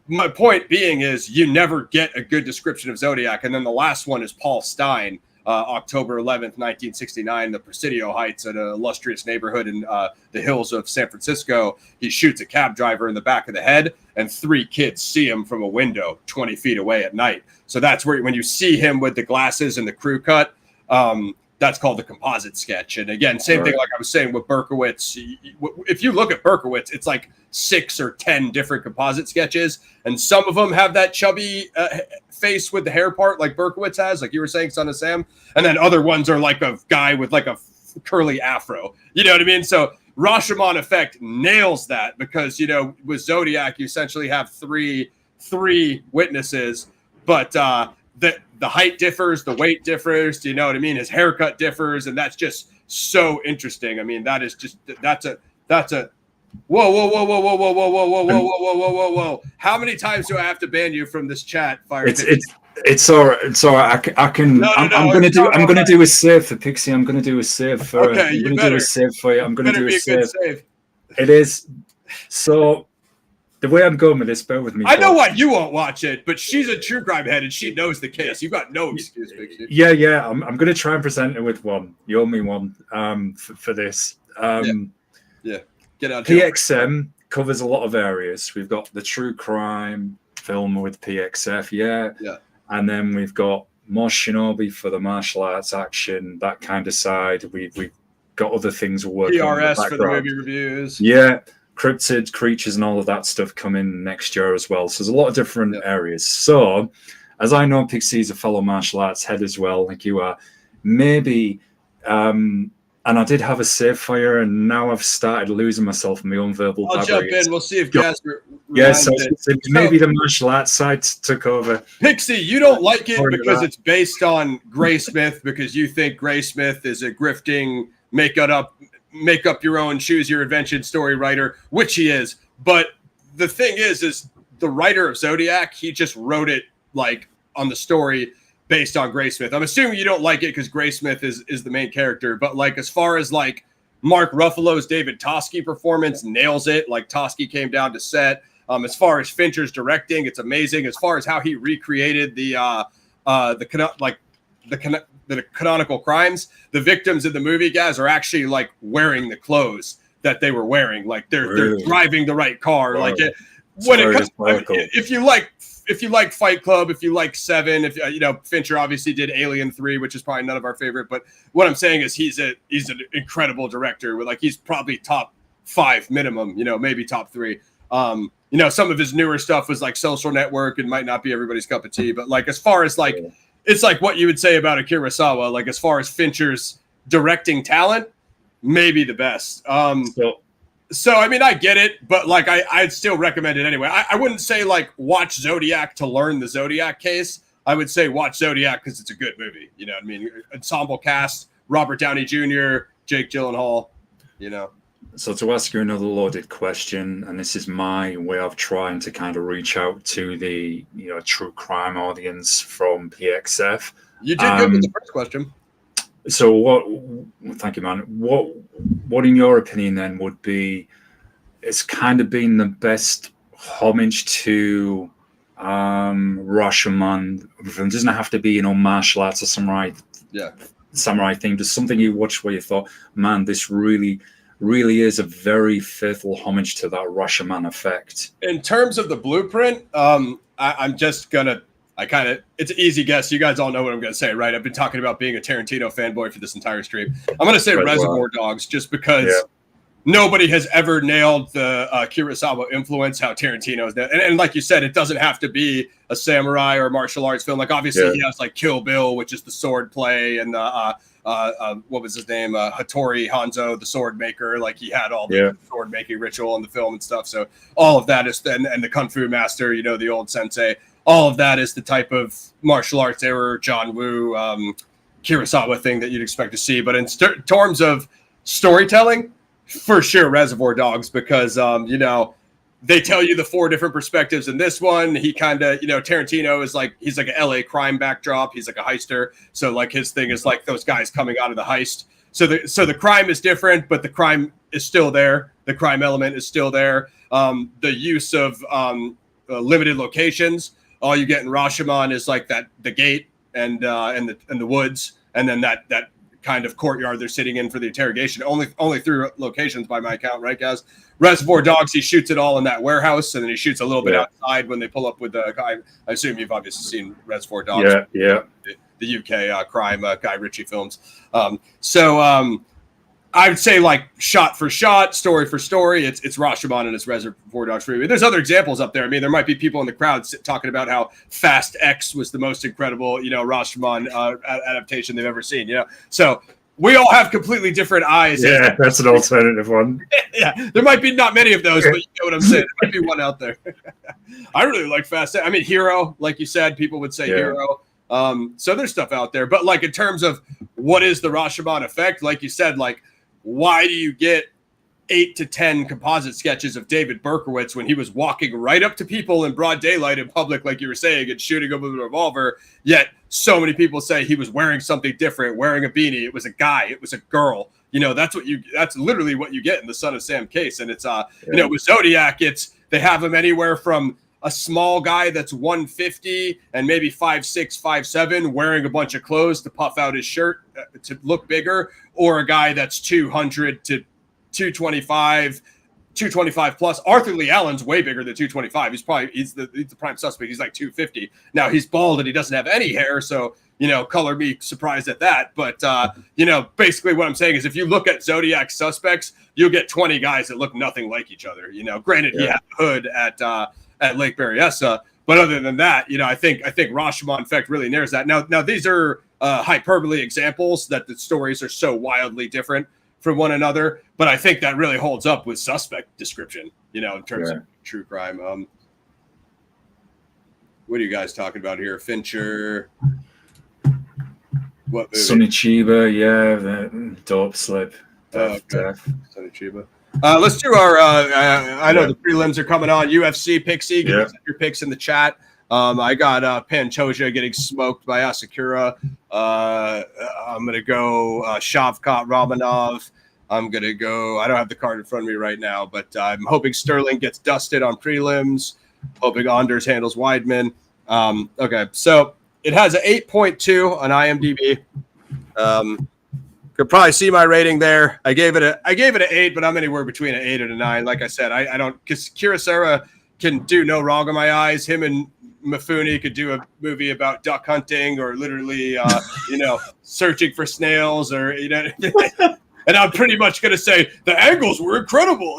my point being is, you never get a good description of Zodiac. And then the last one is Paul Stein, October 11th, 1969, the Presidio Heights, an illustrious neighborhood in the hills of San Francisco. He shoots a cab driver in the back of the head, and 3 kids see him from a window 20 feet away at night. So that's where, when you see him with the glasses and the crew cut, that's called the composite sketch. And again, same thing like I was saying with Berkowitz. If you look at Berkowitz, it's like 6 or 10 different composite sketches, and some of them have that chubby face with the hair part like Berkowitz has, like you were saying, Son of Sam, and then other ones are like a guy with like a curly afro. You know what I mean? So Rashomon effect nails that, because, you know, with Zodiac, you essentially have three witnesses, but the height differs, the weight differs, do you know what I mean? His haircut differs, and that's just so interesting. I mean, that's a whoa. How many times do I have to ban you from this chat, Fire? It's all right. It's all right. I'm gonna do a save for Pixie. I'm gonna do a save for okay, I'm gonna do a save for you. I'm gonna do a save. It is so. The way I'm going with this, bear with me. I know why you won't watch it, but she's a true crime head and she knows the case. You've got no excuse, Pixie. Yeah. I'm going to try and present it with one. You owe me one for this. Get out. PXM covers a lot of areas. We've got the true crime film with PXF, and then we've got Mosh Shinobi for the martial arts action, that kind of side. We've got other things we're working on in the PRS for the background. movie reviews. Yeah, cryptid creatures and all of that stuff coming next year as well. So there's a lot of different areas. So, as I know, Pixie's a fellow martial arts head as well, like you are, maybe, and I did have a save fire, and now I've started losing myself in my own verbal I'll jump in. We'll see if Gas so maybe the martial arts side took over. Pixie, you don't like it because it's based on Graysmith, because you think Graysmith is a grifting, make up your own, choose your invention story writer, which he is. But the thing is the writer of Zodiac, he just wrote it like on the story based on Graysmith. I'm assuming you don't like it because Graysmith is the main character, but like as far as like Mark Ruffalo's David Toschi performance, nails it. Like Toschi came down to set. As far as Fincher's directing, it's amazing. As far as how he recreated the canonical crimes, the victims in the movie, guys, are actually like wearing the clothes that they were wearing. Like they're driving the right car. Wow. Like if you like Fight Club, if you like Seven, if Fincher obviously did Alien 3, which is probably none of our favorite. But what I'm saying is he's an incredible director. Like he's probably top 5 minimum, maybe top 3. Some of his newer stuff was like Social Network and might not be everybody's cup of tea. But like as far as like it's like what you would say about Akira Kurosawa. Like as far as Fincher's directing talent, maybe the best. So I mean, I get it, but like I'd still recommend it anyway. I wouldn't say like watch Zodiac to learn the Zodiac case. I would say watch Zodiac because it's a good movie. You know what I mean? Ensemble cast, Robert Downey Jr., Jake Gyllenhaal, So to ask you another loaded question, and this is my way of trying to kind of reach out to the true crime audience from PXF. You did good with the first question. So thank you, man. What in your opinion then would be, it's kind of been the best homage to Rashomon? It doesn't have to be, martial arts or samurai theme. Just something you watched where you thought, man, this really is a very faithful homage to that Rashomon effect. In terms of the blueprint, I'm just gonna it's an easy guess. You guys all know what I'm going to say, right? I've been talking about being a Tarantino fanboy for this entire stream. I'm going to say Reservoir Dogs just because nobody has ever nailed the Kurosawa influence, how Tarantino's done. And like you said, it doesn't have to be a samurai or martial arts film. Like obviously he has like Kill Bill, which is the sword play, and what was his name? Hattori Hanzo, the sword maker. Like he had all the sword making ritual in the film and stuff. So all of that is and the Kung Fu master, the old sensei. All of that is the type of martial arts era, John Woo, Kurosawa thing that you'd expect to see. But in terms of storytelling, for sure, Reservoir Dogs, because, they tell you the 4 different perspectives in this one. He kind of, Tarantino is like, he's like an LA crime backdrop. He's like a heister. So like his thing is like those guys coming out of the heist. So the crime is different, but the crime is still there. The crime element is still there. The use of limited locations. All you get in Rashomon is like the gate and the woods, and then that kind of courtyard they're sitting in for the interrogation. Only 3 locations by my count, right, guys? Reservoir Dogs, he shoots it all in that warehouse, and then he shoots a little bit outside when they pull up with the guy. I assume you've obviously seen Reservoir Dogs. Yeah. The UK crime Guy Ritchie films. I would say like shot for shot, story for story, it's Rashomon and it's Reservoir Dogs for me. There's other examples up there. I mean, there might be people in the crowd talking about how Fast X was the most incredible, Rashomon adaptation they've ever seen. So we all have completely different eyes. Yeah, that's an alternative one. Yeah, there might be not many of those, but you know what I'm saying. There might be one out there. I really like Fast X. I mean, Hero, like you said, people would say Hero. So there's stuff out there, but like in terms of what is the Rashomon effect, like you said, like, why do you get 8 to 10 composite sketches of David Berkowitz when he was walking right up to people in broad daylight in public, like you were saying, and shooting them with a revolver? Yet so many people say he was wearing something different, wearing a beanie. It was a guy. It was a girl. That's literally what you get in the Son of Sam case. And it's, with Zodiac, they have him anywhere from a small guy that's 150 and maybe 5'6", 5'7", wearing a bunch of clothes to puff out his shirt to look bigger, or a guy that's 200 to 225 plus. Arthur Lee Allen's way bigger than 225. He's the prime suspect. He's like 250. Now he's bald and he doesn't have any hair, so color me surprised at that. But, basically what I'm saying is if you look at Zodiac suspects, you'll get 20 guys that look nothing like each other. Granted, he had Hood at Lake Berryessa. But other than that, I think Rashomon effect really narrows that. Now these are hyperbole examples that the stories are so wildly different from one another. But I think that really holds up with suspect description, in terms of true crime. What are you guys talking about here? Fincher. What movie? Sonny Chiba, the Dope Slip. Sonny Chiba. Let's do our. I know the prelims are coming on. UFC Pixie. Give us your picks in the chat. I got Pantoja getting smoked by Asakura. I'm gonna go Shavkat Romanov. I'm gonna go. I don't have the card in front of me right now, but I'm hoping Sterling gets dusted on prelims. Hoping Anders handles Weidman. Okay, so it has an 8.2 on IMDb. Could probably see my rating there. I gave it an 8, but I'm anywhere between an 8 and a 9. Like I said, I don't, because Kurosawa can do no wrong in my eyes. Him and Mifune could do a movie about duck hunting or literally, searching for snails or, and I'm pretty much going to say the angles were incredible.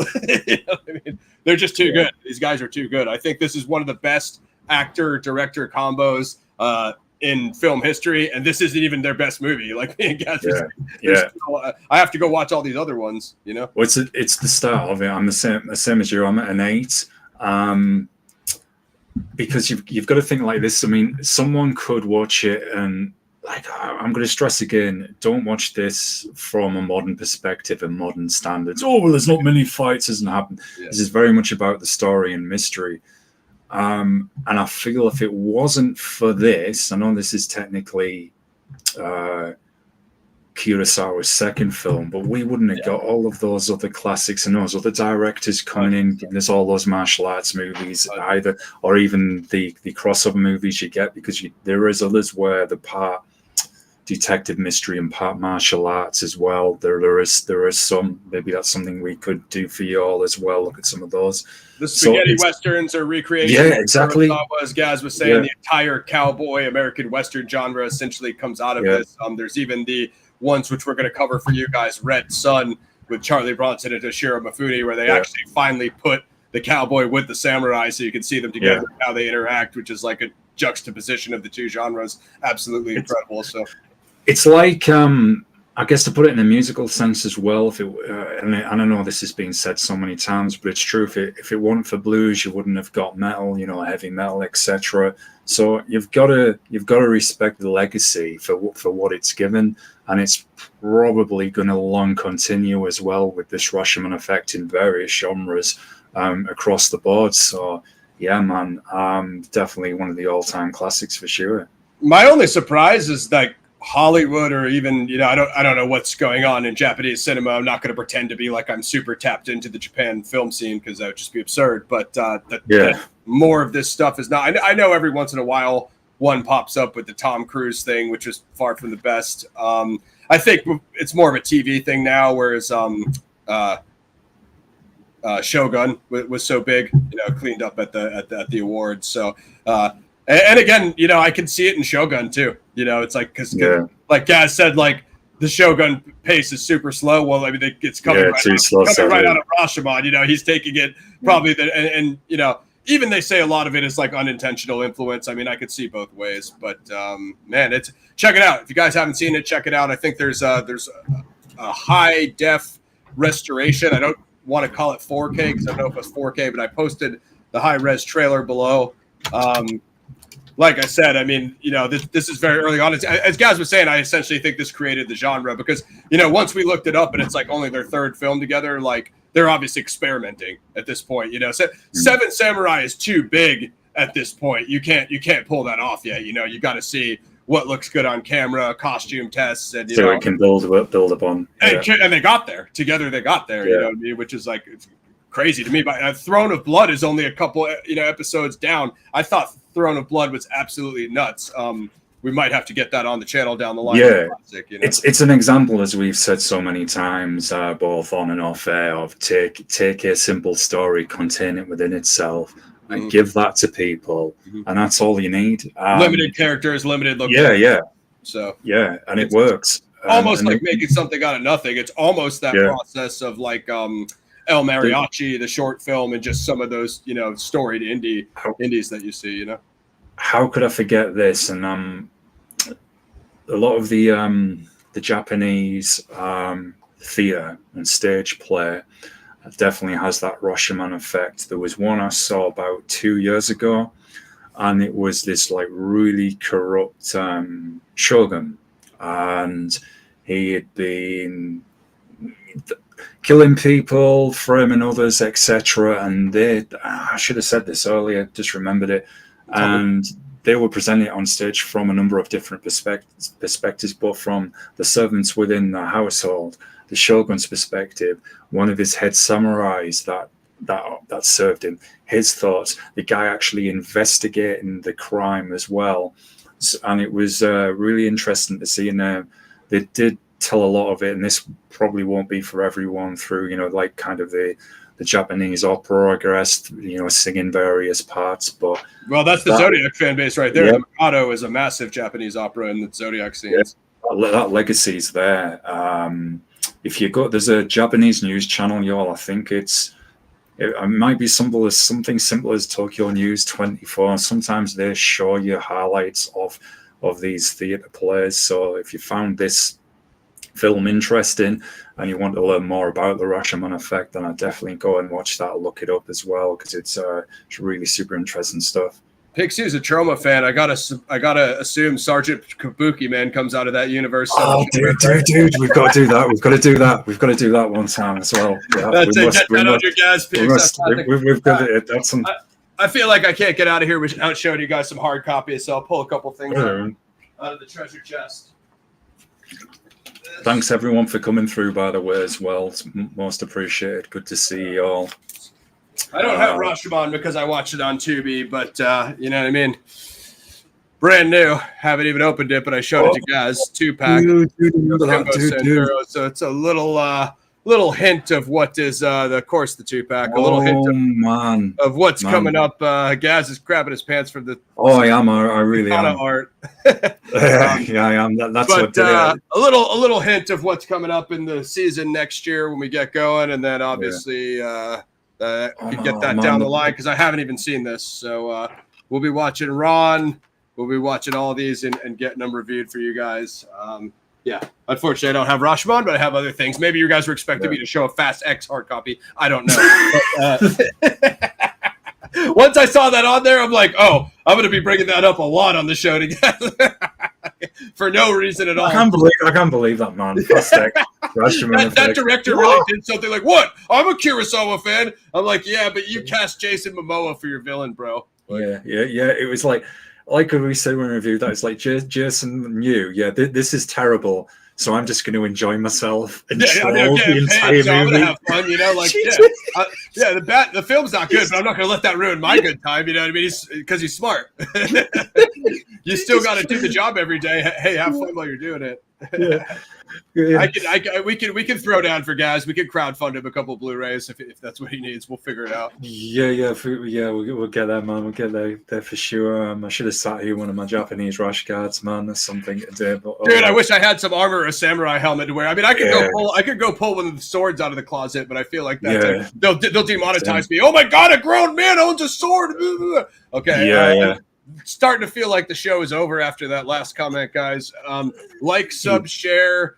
They're just too good. These guys are too good. I think this is one of the best actor-director combos in film history, and this isn't even their best movie. Like me and Gaz, I have to go watch all these other ones. Well, it's the start of it. I'm the same as you. I'm at an 8, because you've got to think like this. I mean, someone could watch it and I'm going to stress again: don't watch this from a modern perspective and modern standards. Oh, well, there's not many fights, doesn't happen. Yeah. This is very much about the story and mystery. And I feel if it wasn't for this, I know this is technically Kurosawa's second film, but we wouldn't have got all of those other classics and those other directors coming in, giving us all those martial arts movies, either, or even the crossover movies you get, because there is others where the part detective mystery and part martial arts as well. There is some, maybe that's something we could do for you all as well. Look at some of those. The spaghetti westerns are recreations. Yeah, exactly. As Gaz was saying, the entire cowboy American Western genre essentially comes out of this. There's even the ones which we're going to cover for you guys, Red Sun with Charlie Bronson and Toshiro Mifune, where they actually finally put the cowboy with the samurai so you can see them together, how they interact, which is like a juxtaposition of the two genres. Absolutely incredible. So it's like, I guess to put it in a musical sense as well, and I know this has been said so many times, but it's true. If it weren't for blues, you wouldn't have got metal, heavy metal, etc. So you've got to respect the legacy for what it's given, and it's probably going to long continue as well with this Rashomon effect in various genres across the board. So yeah, man, definitely one of the all-time classics for sure. My only surprise is that Hollywood, or even I don't know what's going on in Japanese cinema. I'm not going to pretend to be like I'm super tapped into the Japan film scene, because that would just be absurd. But that more of this stuff is not. I know every once in a while one pops up with the Tom Cruise thing, which is far from the best. I think it's more of a TV thing now, whereas Shogun was so big, cleaned up at the awards. So. And again, I can see it in Shogun too. It's like, because like Gaz said, like the Shogun pace is super slow. Well, I mean, it's coming right out of Rashomon. He's taking it probably and even they say a lot of it is like unintentional influence. I mean, I could see both ways, but man, check it out. If you guys haven't seen it, check it out. I think there's a high def restoration. I don't want to call it 4K because I don't know if it's 4K, but I posted the high res trailer below. Like I said, I mean, this is very early on. As Gaz was saying, I essentially think this created the genre because, once we looked it up and it's like only their third film together, like they're obviously experimenting at this point. So Seven Samurai is too big at this point. You can't pull that off yet. You got to see what looks good on camera, costume tests, and so it can build upon. And they got there together. They got there, which is like it's crazy to me. But Throne of Blood is only a couple, episodes down. I thought Throne of Blood was absolutely nuts. We might have to get that on the channel down the line. Yeah, it's an example, as we've said so many times, both on and off air, of take a simple story, contain it within itself, and give that to people, and that's all you need. Limited characters, limited location. Yeah. So yeah, and it works. Almost like making something out of nothing. It's almost that process of like El Mariachi, the short film, and just some of those, you know, storied indies that you see, you know. How could I forget this? And a lot of the Japanese theatre and stage play definitely has that Rashomon effect. There was one I saw about 2 years ago, and it was this like really corrupt shogun, and he had been killing people, framing others, etc. And I should have said this earlier, just remembered it. And they were presenting it on stage from a number of different perspectives, both from the servants within the household, the shogun's perspective, one of his head samurais that served him, his thoughts, the guy actually investigating the crime as well. And it was really interesting to see. And they did tell a lot of it, and this probably won't be for everyone, through, you know, like kind of the Japanese opera, I guess, you know, singing various parts. But well, that's the Zodiac fan base right there. Yep. The Mikado is a massive Japanese opera in the Zodiac scenes. Yeah, that legacy's there. If you go, there's a Japanese news channel, y'all. I think it might be something simple as Tokyo News 24. Sometimes they show you highlights of these theatre plays. So if you found this film interesting and you want to learn more about the Rashomon effect, then I'd definitely go and watch that, look it up as well, because it's really super interesting stuff. Pixie is a Trauma fan. I gotta assume Sergeant Kabuki Man comes out of that universe. Oh, dude, we've got to do that. We've got to do that one time as well. Yeah, that's it. Get that on your gas, Pix. We've got it. That's some. I feel like I can't get out of here without showing you guys some hard copies, so I'll pull a couple things out of the treasure chest. Thanks everyone for coming through, by the way, as well. It's most appreciated. Good to see you all. I don't have Rashomon because I watched it on Tubi, but you know what I mean? Brand new. Haven't even opened it, but I showed it to guys. 2-pack. Dude. So it's a little hint of what is the 2-pack. A little hint of what's coming up. Gaz is crapping his pants from the. Oh, I am. I really am. Art. Yeah, I am. That's what did it. A little hint of what's coming up in the season next year when we get going, and then obviously. Could get that down the line, because I haven't even seen this. So we'll be watching Ron. We'll be watching all of these and getting them reviewed for you guys. Yeah, unfortunately, I don't have Rashomon, but I have other things. Maybe you guys were expecting me to show a Fast X hard copy. I don't know. But, once I saw that on there, I'm like, oh, I'm going to be bringing that up a lot on the show together. For no reason at all. I can't believe that, man. that director really did something like, what? I'm a Kurosawa fan. I'm like, yeah, but you cast Jason Momoa for your villain, bro. Yeah. It was like we said when we reviewed that, it's like Jason knew, this is terrible, so I'm just going to enjoy myself and troll the entire movie. I'm going to have fun, you know, like, the film's not good, but I'm not going to let that ruin my good time, you know what I mean? Because he's smart. You still got to do the job every day. Hey, have fun while you're doing it. Yeah. We can throw down for guys. We can crowdfund him a couple of Blu-rays if that's what he needs. We'll figure it out. We'll get there, man. We'll get there for sure. I should have sat here one of my Japanese Rash cards, man. That's something to do. But, dude, I wish I had some armor or a samurai helmet to wear. I mean, I could go pull one of the swords out of the closet, but I feel like that they'll demonetize me. Oh my god, a grown man owns a sword. Okay. Starting to feel like the show is over after that last comment, guys. Like, sub, share,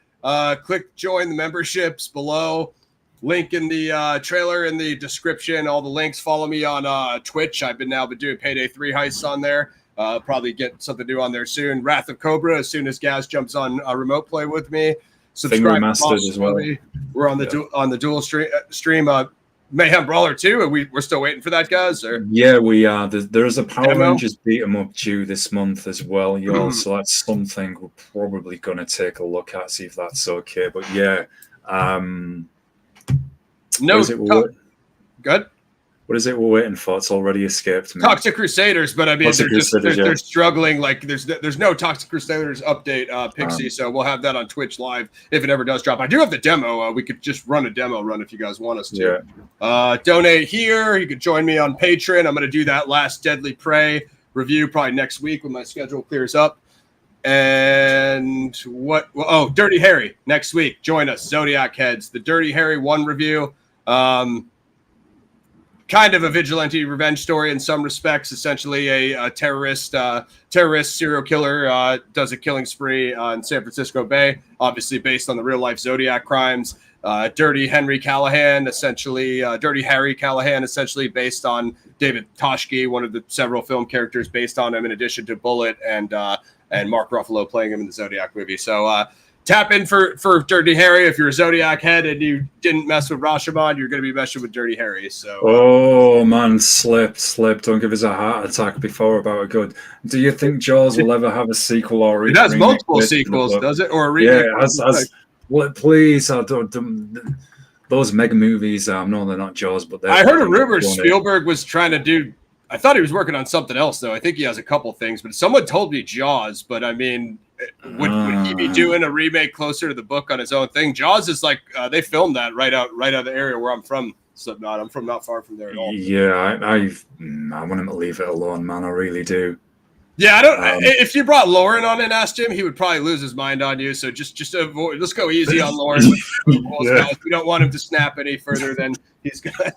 click join the memberships below. Link in the trailer in the description. All the links. Follow me on Twitch. I've been doing Payday 3 heists on there. Probably get something new on there soon. Wrath of Cobra as soon as Gaz jumps on remote play with me. Subscribe to Mosh as well. We're on the dual stream. Mayhem Brawler 2. We're still waiting for that, guys? Or? Yeah, we are. There's a Power Rangers beat 'em up due this month as well, y'all. So that's something we're probably going to take a look at, see if that's okay. But yeah, good. What is it we're waiting for? It's already escaped me. Toxic Crusaders, but I mean, they're struggling. Like, there's no Toxic Crusaders update, Pixie, so we'll have that on Twitch live if it ever does drop. I do have the demo. We could just run a demo run if you guys want us to. Yeah. Donate here. You could join me on Patreon. I'm going to do that last Deadly Prey review probably next week when my schedule clears up. And what? Oh, Dirty Harry next week. Join us, Zodiac heads. The Dirty Harry 1 review. Kind of a vigilante revenge story in some respects. Essentially, a terrorist serial killer does a killing spree in San Francisco Bay. Obviously, based on the real life Zodiac crimes. Dirty Harry Callahan, essentially based on David Toshke, one of the several film characters based on him, in addition to Bullet and Mark Ruffalo playing him in the Zodiac movie. So tap in for Dirty Harry. If you're a Zodiac head and you didn't mess with Rashomon, you're going to be messing with Dirty Harry. So oh man, slip. Don't give us a heart attack before about a good. Do you think Jaws will ever have a sequel or it has multiple sequels, does it? Or a remake? Yeah, it has. Well, please, I don't. Those mega movies. No, they're not Jaws, but I heard a rumor Spielberg was trying to do. I thought he was working on something else, though. I think he has a couple things, but someone told me Jaws. But I mean, would he be doing a remake closer to the book on his own thing? Jaws is like they filmed that right out of the area where I'm from. I'm from not far from there at all. Yeah, I want him to leave it alone, man. I really do. Yeah, I don't. If you brought Lauren on and asked him, he would probably lose his mind on you. So just avoid. Let's go easy on Lauren. Yeah. We don't want him to snap any further than he's gonna.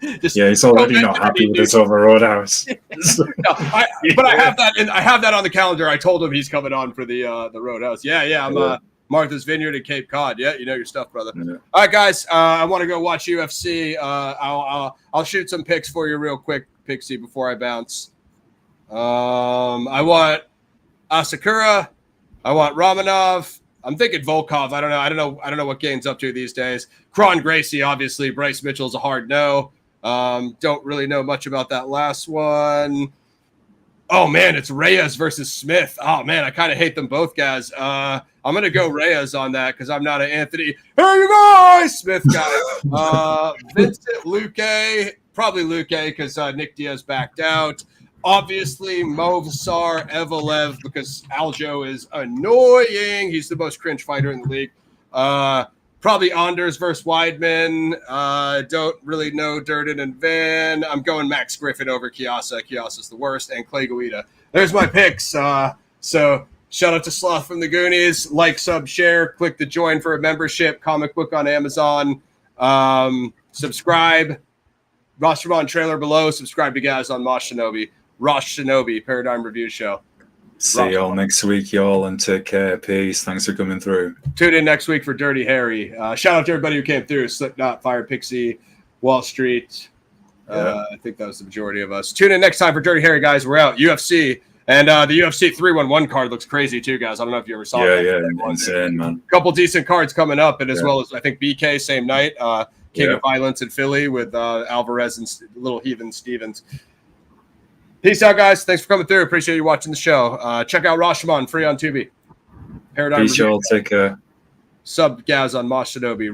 He's already not happy with his over Roadhouse. But I have that, and I have that on the calendar. I told him he's coming on for the Roadhouse. Yeah. I'm Martha's Vineyard at Cape Cod. Yeah, you know your stuff, brother. Yeah. All right, guys. I want to go watch UFC. I'll shoot some picks for you real quick, Pixie, before I bounce. I want Asakura. I want Romanov. I'm thinking Volkov. I don't know what Gain's up to these days. Kron Gracie, obviously. Bryce Mitchell's a hard no. Don't really know much about that last one. Oh man, it's Reyes versus Smith. Oh man, I kind of hate them both guys. I'm gonna go Reyes on that because I'm not an Anthony. Here you go, Smith guy. Vincent Luque, probably Luque because Nick Diaz backed out. Obviously, Movsar Evelev because Aljo is annoying. He's the most cringe fighter in the league. Probably Anders versus Weidman. Don't really know Durden and Van. I'm going Max Griffin over Chiasa. Chiasa's the worst. And Clay Guida. There's my picks. So shout out to Sloth from the Goonies. Like, sub, share. Click the join for a membership. Comic book on Amazon. Subscribe. Rashomon trailer below. Subscribe to guys on Mosh Shinobi. Rosh Shinobi Paradigm Review Show. See y'all next week, y'all, and take care. Peace. Thanks for coming through. Tune in next week for Dirty Harry. Shout out to everybody who came through. Slipknot, Fire Pixie, Wall Street. I think that was the majority of us. Tune in next time for Dirty Harry, guys. We're out. UFC. And the UFC 311 card looks crazy, too, guys. I don't know if you ever saw that. Yeah, insane, man. A couple decent cards coming up, and as well as, I think, BK, same night. King of Violence in Philly with Alvarez and Little Heathen Stevens. Peace out, guys. Thanks for coming through. Appreciate you watching the show. Check out Rashomon, free on Tubi. Paradigm. Peace, y'all. Take care. Sub Gaz on Mosh Shinobi.